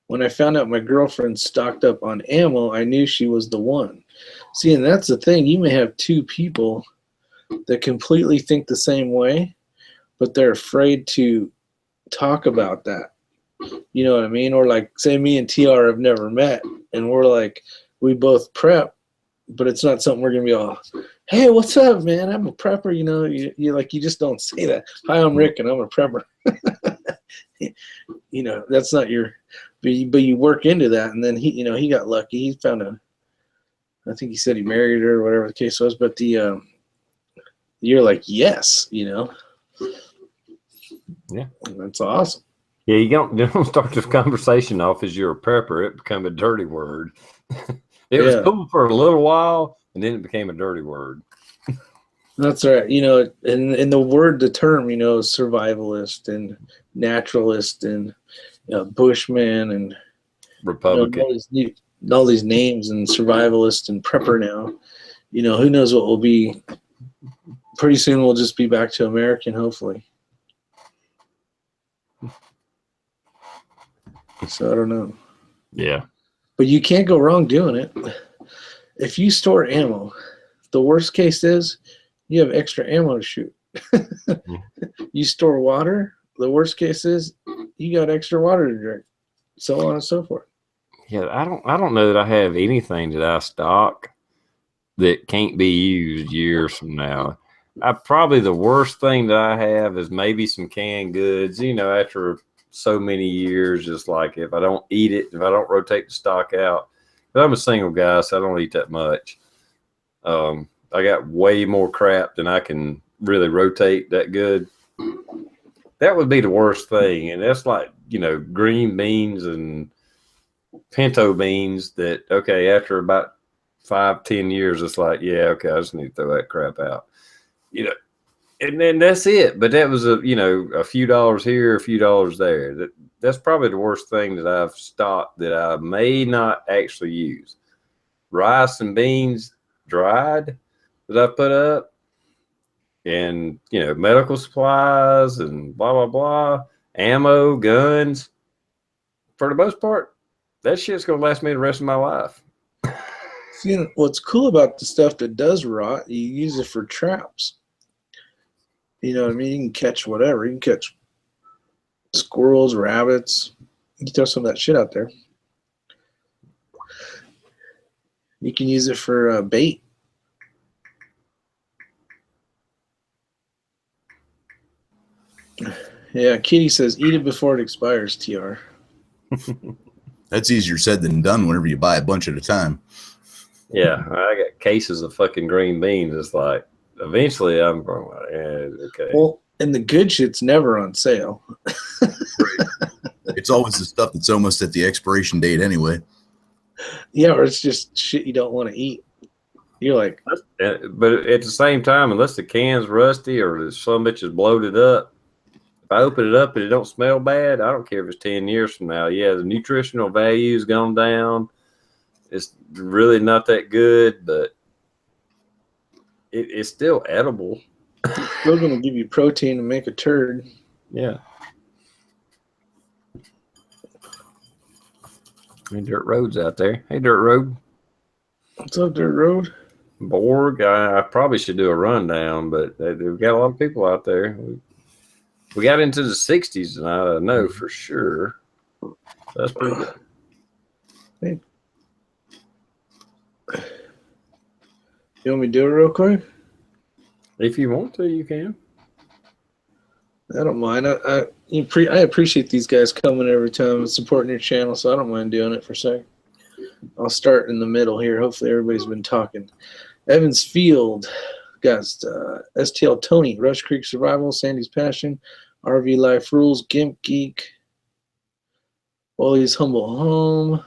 when I found out my girlfriend stocked up on ammo, I knew she was the one. See, and that's the thing. You may have two people that completely think the same way, but they're afraid to talk about that. You know what I mean? Or like, say me and TR have never met, and we're like, we both prep, but it's not something we're gonna be all, hey, what's up, man? I'm a prepper. You know, you like, you just don't say that. Hi, I'm Rick, and I'm a prepper. You know, that's not your, but you work into that, and then he got lucky. He found I think he said he married her or whatever the case was, but you're like, yes, you know. Yeah. That's awesome. Yeah, you don't start this conversation off as you're a prepper. It became a dirty word. It was cool for a little while, and then it became a dirty word. That's right. You know, and the term, you know, survivalist and naturalist and bushman and Republican. You know, all these names and survivalist and prepper now. You know, who knows what will be. Pretty soon we'll just be back to American, hopefully. So I don't know. Yeah. But you can't go wrong doing it. If you store ammo, the worst case is you have extra ammo to shoot. You store water, the worst case is you got extra water to drink. So on and so forth. Yeah, I don't know that I have anything that I stock that can't be used years from now. Probably the worst thing that I have is maybe some canned goods, you know, after so many years, just like if I don't eat it, if I don't rotate the stock out. But I'm a single guy, so I don't eat that much. I got way more crap than I can really rotate that good. That would be the worst thing. And that's like, you know, green beans and pinto beans that, okay, after about 5-10 years, it's like, yeah, okay, I just need to throw that crap out. You know, and then that's it. But that was a few dollars here, a few dollars there. That's probably the worst thing that I've stocked that I may not actually use. Rice and beans dried that I put up, and medical supplies and blah blah blah, ammo, guns. For the most part, that shit's gonna last me the rest of my life. See, what's cool about the stuff that does rot, you use it for traps. You know what I mean? You can catch whatever. You can catch squirrels, rabbits. You can throw some of that shit out there. You can use it for bait. Yeah, Kitty says, eat it before it expires, TR. That's easier said than done whenever you buy a bunch at a time. Yeah, I got cases of fucking green beans. It's like, eventually I'm going, okay. Well, and the good shit's never on sale. Right. It's always the stuff that's almost at the expiration date anyway. Yeah, or it's just shit you don't want to eat. You're like, but at the same time, unless the can's rusty or some bitch is bloated up, if I open it up and it don't smell bad, I don't care if it's 10 years from now. Yeah, the nutritional value's gone down. It's really not that good, but it's still edible. still going to give you protein and make a turd. Yeah. Hey, Dirt Road's out there. Hey, Dirt Road. What's up, Dirt Road? Borg. I probably should do a rundown, but they've got a lot of people out there. We got into the 60s, and I know for sure. That's pretty good. Hey. You want me to do it real quick? If you want to, you can. I don't mind. I appreciate these guys coming every time and supporting your channel, so I don't mind doing it for a second. I'll start in the middle here. Hopefully everybody's been talking. Evans Field, got STL Tony, Rush Creek Survival, Sandy's Passion, RV Life Rules, Gimp Geek, Wally's Humble Home,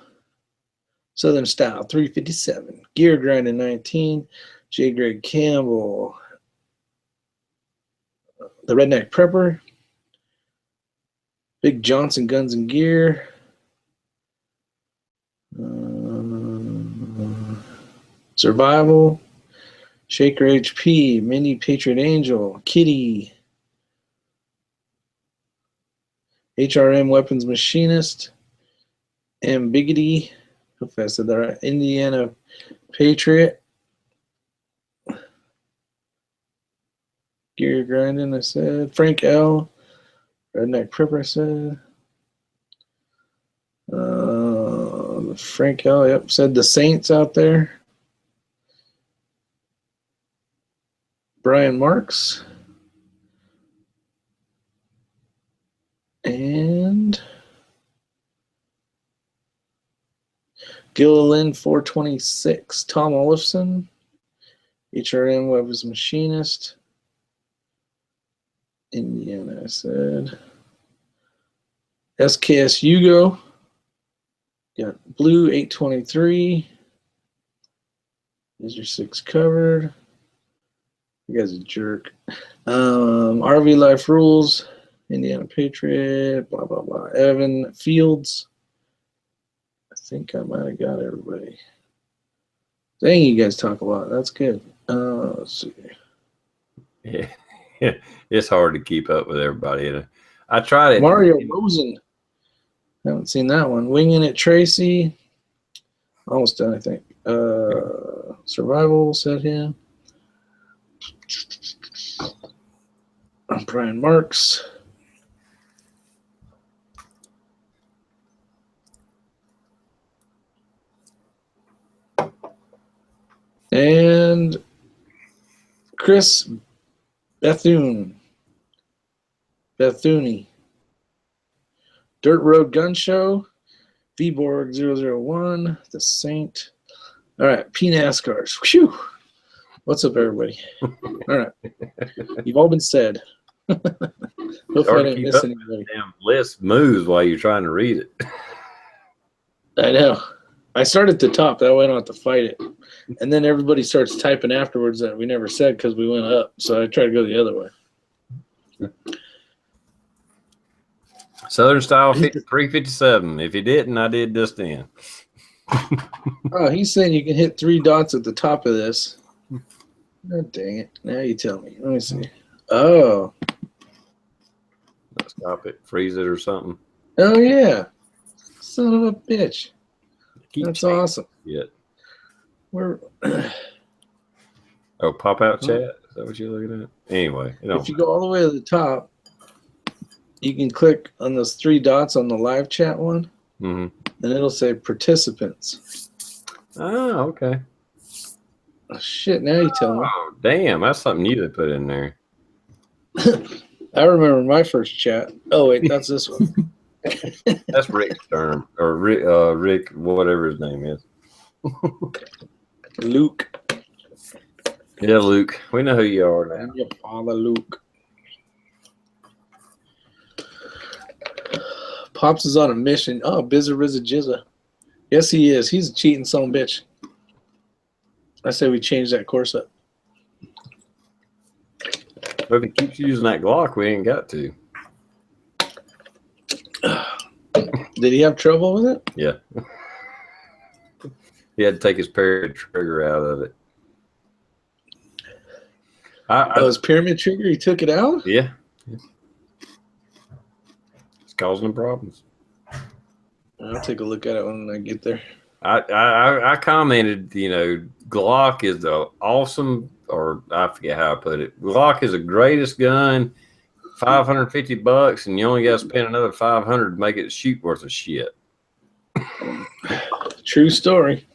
Southern Style 357, Gear Grinding 19, J. Greg Campbell, The Redneck Prepper, Big Johnson Guns and Gear, Survival, Shaker HP, Mini Patriot Angel, Kitty, HRM Weapons Machinist, Ambiguity, hopefully I said that right, Indiana Patriot, Gear Grinding, I said, Frank L, Redneck Prepper, I said, Frank L, yep, said the Saints out there, Brian Marks, and Gilliland 426, Tom Olafson, HRM Weapons Machinist, Indiana, I said, SKS Hugo, got Blue 823, is your 6 covered, you guys are a jerk, RV Life Rules, Indiana Patriot, blah, blah, blah, Evan Fields, I think I might have got everybody. Dang, you guys talk a lot. That's good. Let's see. Yeah. It's hard to keep up with everybody. I tried it. Mario Rosen. Haven't seen that one. Winging It Tracy. Almost done, I think. Survival, said him. Brian Marks. And Chris Bethune. Dirt Road Gun Show. Vborg 001. The Saint. All right. P NASCARs. Whew. What's up, everybody? All right. You've all been said. Hopefully I didn't miss anybody. Damn list moves while you're trying to read it. I know. I started at the top. That way I don't have to fight it. And then everybody starts typing afterwards that we never said because we went up. So I try to go the other way. Southern Style 357. If you didn't, I did just then. Oh, he's saying you can hit 3 dots at the top of this. Oh, dang it. Now you tell me. Let me see. Oh. Stop it. Freeze it or something. Oh, yeah. Son of a bitch. That's awesome. Yeah. We're pop out chat? Is that what you're looking at? Anyway. If you go all the way to the top, you can click on those 3 dots on the live chat one, and it'll say participants. Oh, okay. Oh, shit, now you tell me. Oh, damn. That's something new they put in there. I remember my first chat. Oh, wait, that's this one. That's Rick's term. Or Rick, whatever his name is. Luke. Yeah, Luke. We know who you are now. Your father, Luke. Pops is on a mission. Oh, Bizza Rizza Jizza. Yes, he is. He's a cheating son of a bitch. I say we change that course up. But if he keeps using that Glock, we ain't got to. Did he have trouble with it? Yeah. He had to take his parry trigger out of it. His pyramid trigger, he took it out? Yeah. It's causing him problems. I'll take a look at it when I get there. I commented, Glock is the awesome, or I forget how I put it. Glock is the greatest gun, $550, and you only got to spend another $500 to make it shoot worth of shit. True story.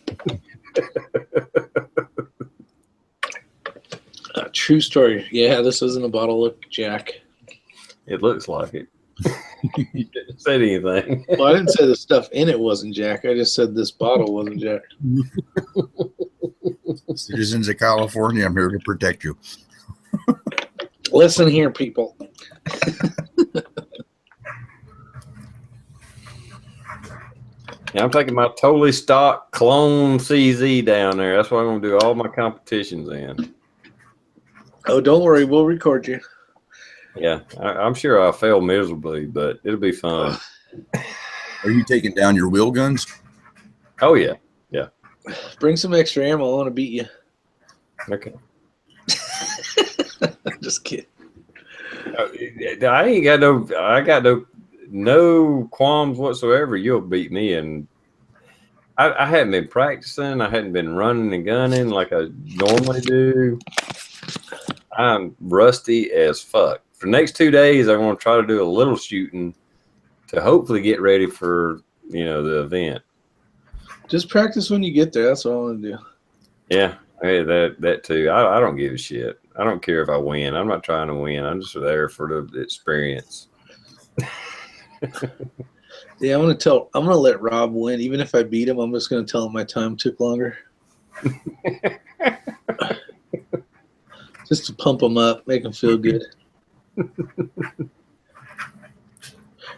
True story. Yeah, this isn't a bottle of Jack. It looks like it. You didn't say anything. Well, I didn't say the stuff in it wasn't Jack. I just said this bottle wasn't Jack. Citizens of California, I'm here to protect you. Listen here, people. Yeah, I'm taking my totally stock clone CZ down there. That's what I'm going to do all my competitions in. Oh, don't worry. We'll record you. Yeah, I'm sure I'll fail miserably, but it'll be fun. Are you taking down your wheel guns? Oh, yeah. Yeah. Bring some extra ammo. I want to beat you. Okay. Just kidding. I got no qualms whatsoever. You'll beat me. And I hadn't been practicing. I hadn't been running and gunning like I normally do. I'm rusty as fuck. For the next 2 days, I'm going to try to do a little shooting to hopefully get ready for, the event. Just practice when you get there. That's what I want to do. Yeah, that too. I don't give a shit. I don't care if I win. I'm not trying to win. I'm just there for the experience. Yeah, I'm gonna let Rob win. Even if I beat him, I'm just gonna tell him my time took longer. Just to pump him up, make him feel good.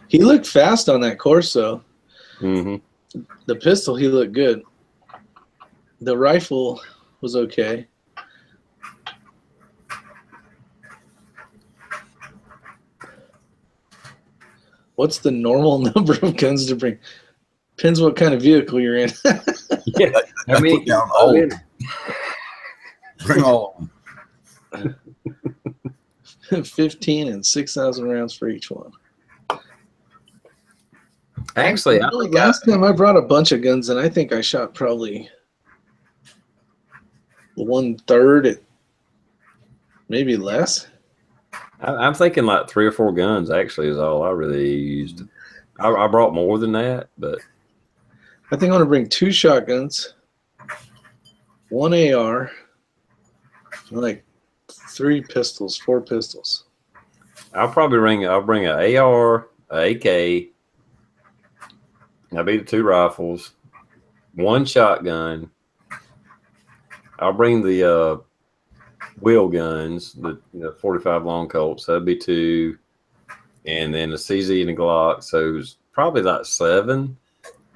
He looked fast on that course, though. Mm-hmm. The pistol, he looked good. The rifle was okay. What's the normal number of guns to bring? Depends what kind of vehicle you're in. Yeah, I mean, put down all of them. Bring all of them. 15 and 6,000 rounds for each one. Actually, last time I brought a bunch of guns, and I think I shot probably 1/3, maybe less. I'm thinking like 3 or 4 guns actually is all I really used. I brought more than that, but I think I want to bring 2 shotguns, 1 AR, and like 4 pistols. I'll bring an AR, an AK. I'll be the 2 rifles, 1 shotgun. I'll bring the wheel guns, the 45 long Colts. That'd be 2, and then the CZ and the Glock. So it's probably like 7,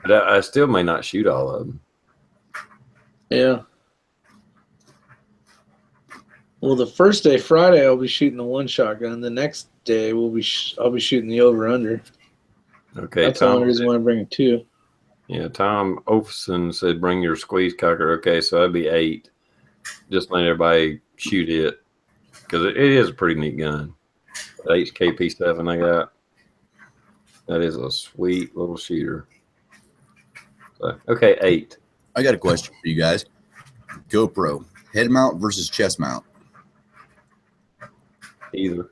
but I still may not shoot all of them. Yeah. Well, the first day, Friday, I'll be shooting the 1 shotgun. The next day, I'll be shooting the over/under. Okay, that's the only reason why I'm bringing 2. Yeah, Tom Oferson said bring your squeeze cocker. Okay, so that'd be 8. Just let everybody shoot it because it is a pretty neat gun. The HKP7 I got. That is a sweet little shooter. So, okay, 8. I got a question for you guys. GoPro, head mount versus chest mount? Either.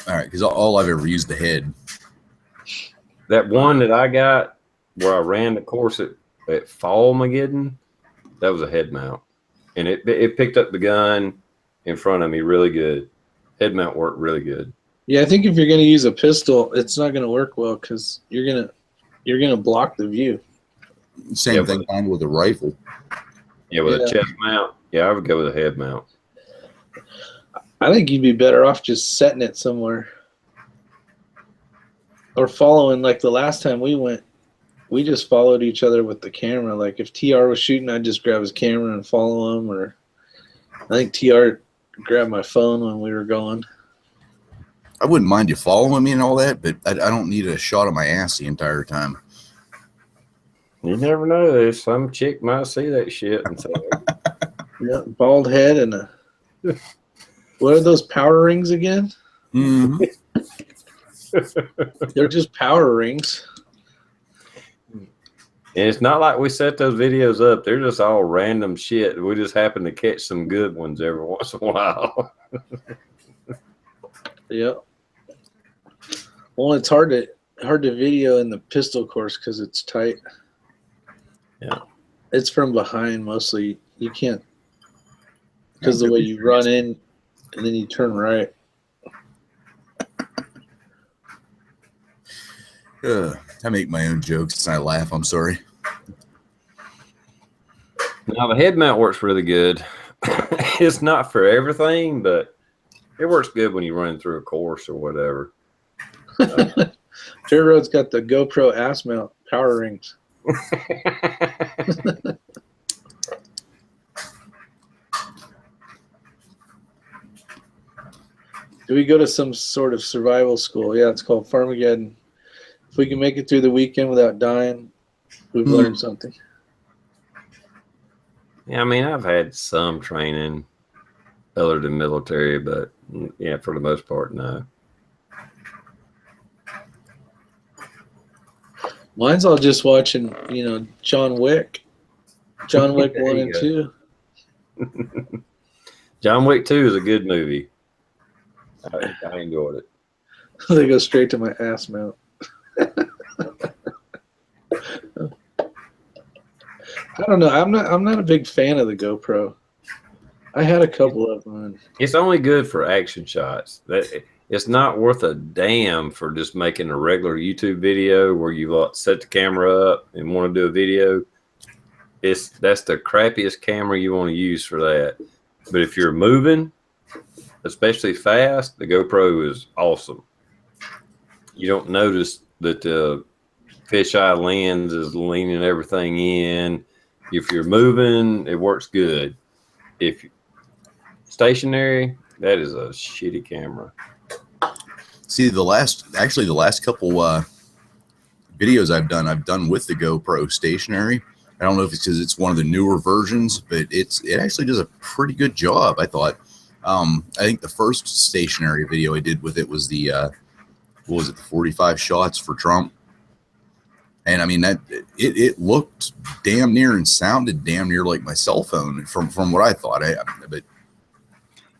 All right, because all I've ever used the head. That one that I got where I ran the course at Fallmageddon, that was a head mount. And it picked up the gun in front of me really good. Head mount worked really good. Yeah, I think if you're going to use a pistol, it's not going to work well because you're gonna block the view. Same thing with a rifle. Yeah, with a chest mount. Yeah, I would go with a head mount. I think you'd be better off just setting it somewhere. or following. Like the last time we went, we just followed each other with the camera. Like if TR was shooting, I'd just grab his camera and follow him. Or I think TR grabbed my phone when we were going. I wouldn't mind you following me and all that, but I don't need a shot of my ass the entire time. You never know. Some chick might see that shit and say, Yeah, bald head and a. What are those power rings again? Mm-hmm. They're just power rings. and it's not like we set those videos up. They're just all random shit. We just happen to catch some good ones every once in a while. Yep. Well, it's hard to video in the pistol course because it's tight. Yeah. It's from behind mostly. You can't, because the way you run in and then you turn right. I make my own jokes and I laugh. I'm sorry. Now the head mount works really good. It's not for everything, but it works good when you're running through a course or whatever. Dirt Road's got the GoPro ass mount power rings. Do we go to some sort of survival school? Yeah, it's called Farmageddon. If we can make it through the weekend without dying, we've learned something. Yeah, I mean, I've had some training other than military, but yeah, for the most part, no. Mine's all just watching, John Wick. John Wick 1 and 2. John Wick 2 is a good movie. I enjoyed it. They go straight to my ass mount. I don't know. I'm not a big fan of the GoPro. I had a couple of them. It's only good for action shots. It's not worth a damn for just making a regular YouTube video where you set the camera up and want to do a video. That's the crappiest camera you want to use for that. But if you're moving, especially fast, the GoPro is awesome. You don't notice that the fisheye lens is leaning everything in. If you're moving, it works good. If stationary, that is a shitty camera. See, the last couple videos I've done with the GoPro stationary. I don't know if it's because it's one of the newer versions, but it actually does a pretty good job, I thought. I think the first stationary video I did with it was the what was it, the 45 shots for Trump. And I mean that it looked damn near and sounded damn near like my cell phone from what I thought. But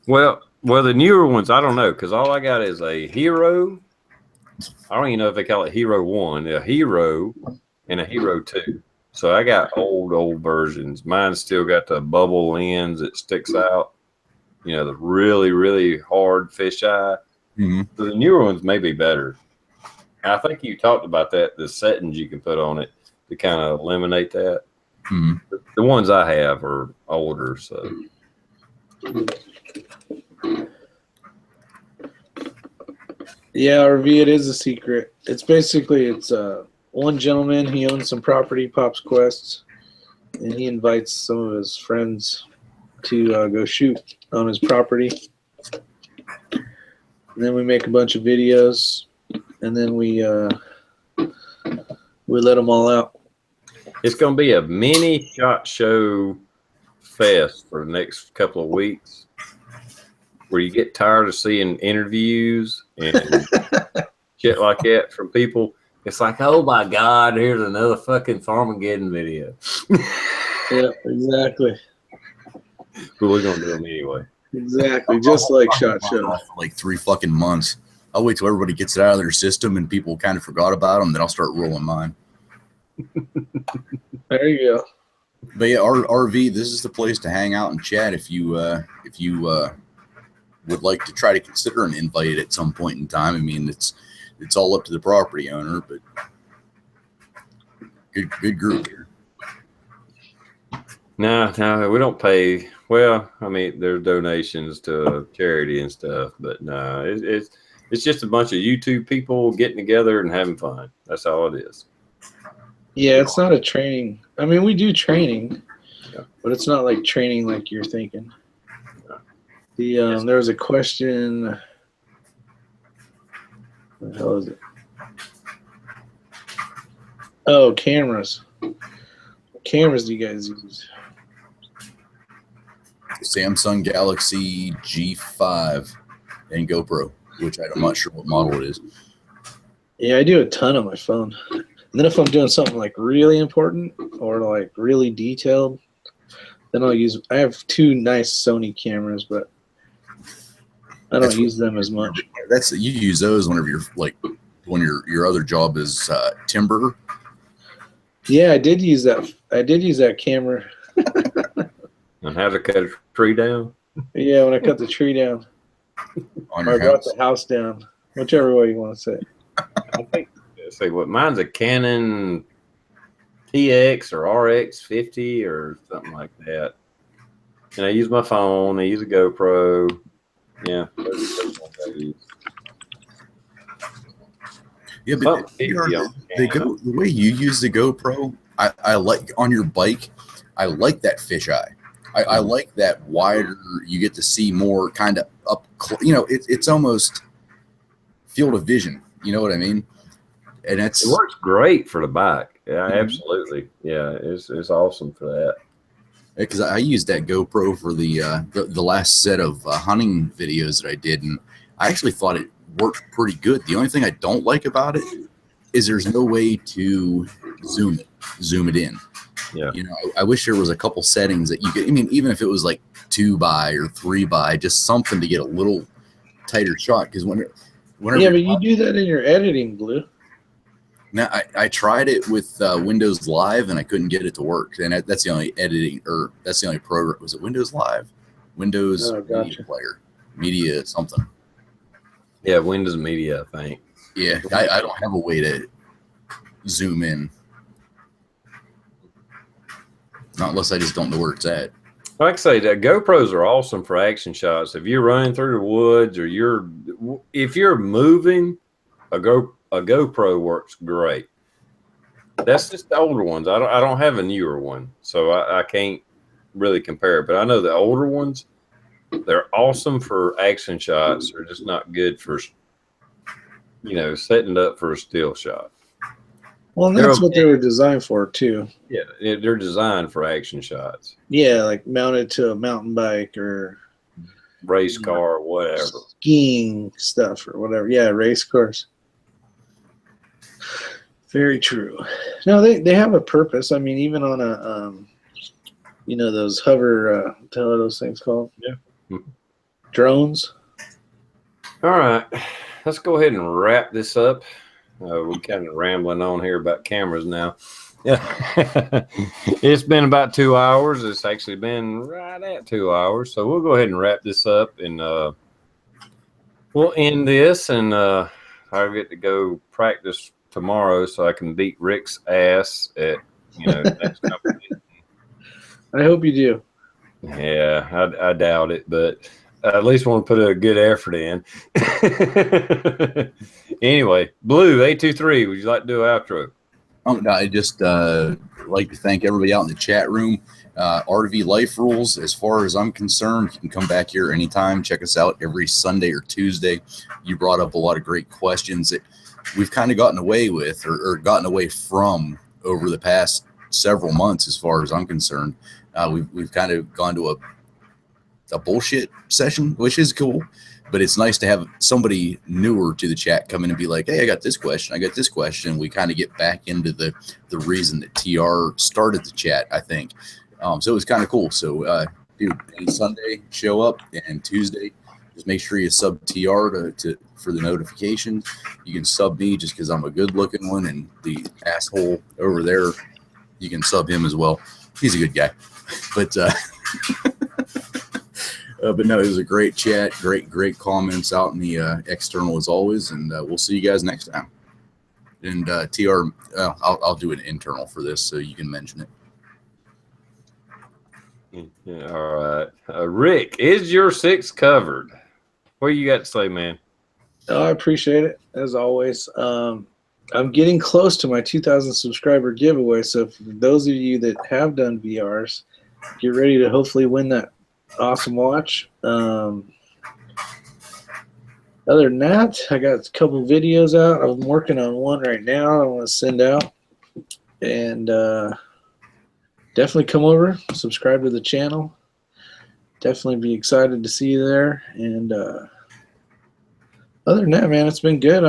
well, the newer ones I don't know, because all I got is a Hero. I don't even know if they call it Hero 1, a Hero, and a Hero 2. So I got old versions. Mine's still got the bubble lens that sticks out. The really, really hard fisheye. Mm-hmm. So the newer ones may be better. I think you talked about that, the settings you can put on it to kind of eliminate that. Mm-hmm. The ones I have are older, so. Yeah, RV, it is a secret. It's one gentleman, he owns some property, Pops Quests, and he invites some of his friends to go shoot on his property. And then we make a bunch of videos, and then we let them all out. It's going to be a mini SHOT Show fest for the next couple of weeks, where you get tired of seeing interviews and shit like that from people. It's like, oh my God, here's another fucking Farmageddon video. Yeah, exactly. But we're going to do them anyway. Exactly, just like SHOT Show. For like 3 fucking months. I'll wait till everybody gets it out of their system and people kind of forgot about them. Then I'll start rolling mine. There you go. But yeah, RV, this is the place to hang out and chat if you would like to try to consider an invite at some point in time. I mean, it's all up to the property owner, but good group here. No, we don't pay. Well, I mean, there's donations to charity and stuff, but no, it's It's just a bunch of YouTube people getting together and having fun. That's all it is. Yeah, it's not a training. I mean, we do training, Yeah. but it's not like training like you're thinking. Yeah. There was a question. What the hell is it? Oh, cameras. What cameras do you guys use? Samsung Galaxy G5 and GoPro, which I'm not sure what model it is. Yeah, I do a ton on my phone. And then if I'm doing something like really important or like really detailed, then I'll use. I have 2 nice Sony cameras, but I don't use them as much. You use those whenever you're like when your other job is timber. Yeah, I did use that. I did use that camera. And how to cut a tree down? Yeah, when I cut the tree down, On or your I brought house. the house down, whichever way you want to say it. I think. Say what? Mine's a Canon TX or RX 50 or something like that. And I use my phone. I use a GoPro. Yeah. Yeah, but the way you use the GoPro, I like on your bike. I like that fisheye. I like that wider. You get to see more kind of up. It's almost field of vision. You know what I mean? And it works great for the bike. Yeah, absolutely. Yeah, it's awesome for that. Because I used that GoPro for the last set of hunting videos that I did, and I actually thought it worked pretty good. The only thing I don't like about it is there's no way to zoom it in. Yeah. I wish there was a couple settings that you could. I mean, even if it was like 2x or 3x, just something to get a little tighter shot. Because whenever yeah, but you do that in your editing, Blue. Now I tried it with Windows Live and I couldn't get it to work. And that's the only editing, or that's the only program. Was it Windows Live? Windows Media Player, Media something. Yeah, Windows Media, I think. Yeah, I don't have a way to zoom in. Not unless I just don't know where it's at. Like I say, the GoPros are awesome for action shots. If you're running through the woods or if you're moving, a GoPro works great. That's just the older ones. I don't have a newer one, so I can't really compare it. But I know the older ones, they're awesome for action shots. They're just not good for setting it up for a still shot. Well, and that's what they were designed for too. Yeah, they're designed for action shots. Yeah, like mounted to a mountain bike or race car or whatever. Skiing stuff or whatever. Yeah, race cars. Very true. No, they have a purpose. I mean, even on a those hover what the hell are those things called? Yeah. Drones. All right. Let's go ahead and wrap this up. We're kind of rambling on here about cameras now. Yeah. It's been about 2 hours. It's actually been right at 2 hours. So we'll go ahead and wrap this up, and we'll end this, and I'll get to go practice tomorrow so I can beat Rick's ass at next competition. I hope you do. Yeah, I doubt it, but I at least want to put a good effort in. Anyway, Blue 823, would you like to do an outro? I just like to thank everybody out in the chat room. RV Life Rules, as far as I'm concerned, you can come back here anytime. Check us out every Sunday or Tuesday. You brought up a lot of great questions that we've kind of gotten away with or gotten away from over the past several months, as far as I'm concerned. We've kind of gone to a bullshit session, which is cool, but it's nice to have somebody newer to the chat come in and be like, hey, I got this question. We kind of get back into the reason that TR started the chat, I think. So it was kind of cool. So dude, any Sunday, show up, and Tuesday, just make sure you sub TR for the notifications. You can sub me just because I'm a good looking one, and the asshole over there, you can sub him as well. He's a good guy. But no, it was a great chat, great comments out in the external as always, and we'll see you guys next time. And TR, I'll do an internal for this so you can mention it. Yeah, all right. Rick, is your 6 covered? What you got to say, man? Oh, I appreciate it as always. I'm getting close to my 2,000 subscriber giveaway. So for those of you that have done VRs, get ready to hopefully win that awesome watch. Other than that, I got a couple videos out. I'm working on one right now I want to send out. And definitely come over, subscribe to the channel. Definitely be excited to see you there. And other than that, man, it's been good.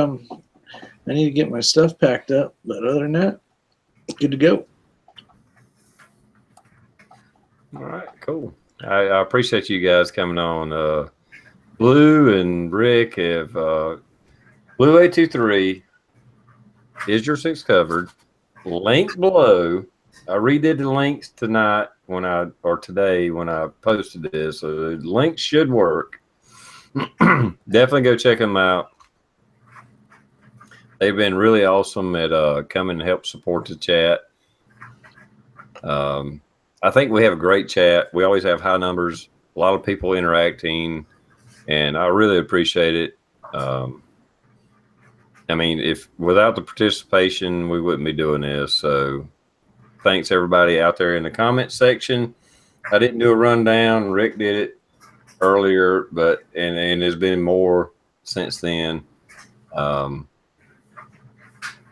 I need to get my stuff packed up. But other than that, good to go. All right, cool. I appreciate you guys coming on. Blue and Rick have Blue 823 is your six covered. Link below. I redid the links tonight today when I posted this. So the links should work. Definitely go check them out. They've been really awesome at coming and help support the chat. I think we have a great chat. We always have high numbers, a lot of people interacting, and I really appreciate it. I mean, if without the participation, we wouldn't be doing this. So thanks everybody out there in the comment section. I didn't do a rundown. Rick did it earlier, but and there's been more since then.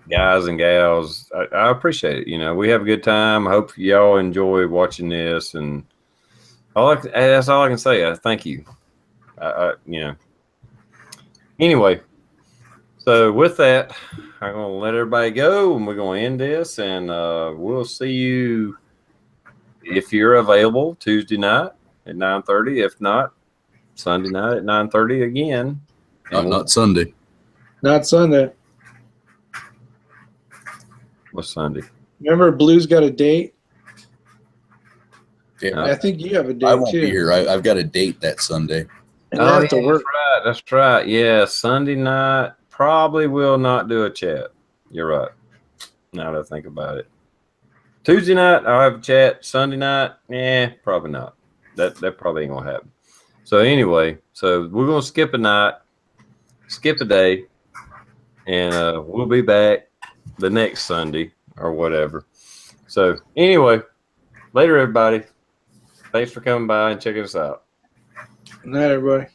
Guys and gals, I appreciate it. You know, we have a good time. I hope y'all enjoy watching this, and that's all I can say. Thank you. You know. Anyway, so with that, I'm gonna let everybody go, and we're gonna end this, and we'll see you if you're available Tuesday night at 9:30. If not, Sunday night at 9:30 again. Not Sunday. Not Sunday. What's Sunday? Remember, Blue's got a date. Yeah, I think you have a date I won't too. be here. I've got a date that Sunday. And I have to work. That's right. Yeah, Sunday night probably will not do a chat. You're right. Now that I think about it. Tuesday night I'll have a chat. Sunday night, probably not. That probably ain't gonna happen. So anyway, so we're gonna skip a night, skip a day, and we'll be back the next Sunday or whatever. So anyway, later everybody. Thanks for coming by and checking us out. Good night, everybody.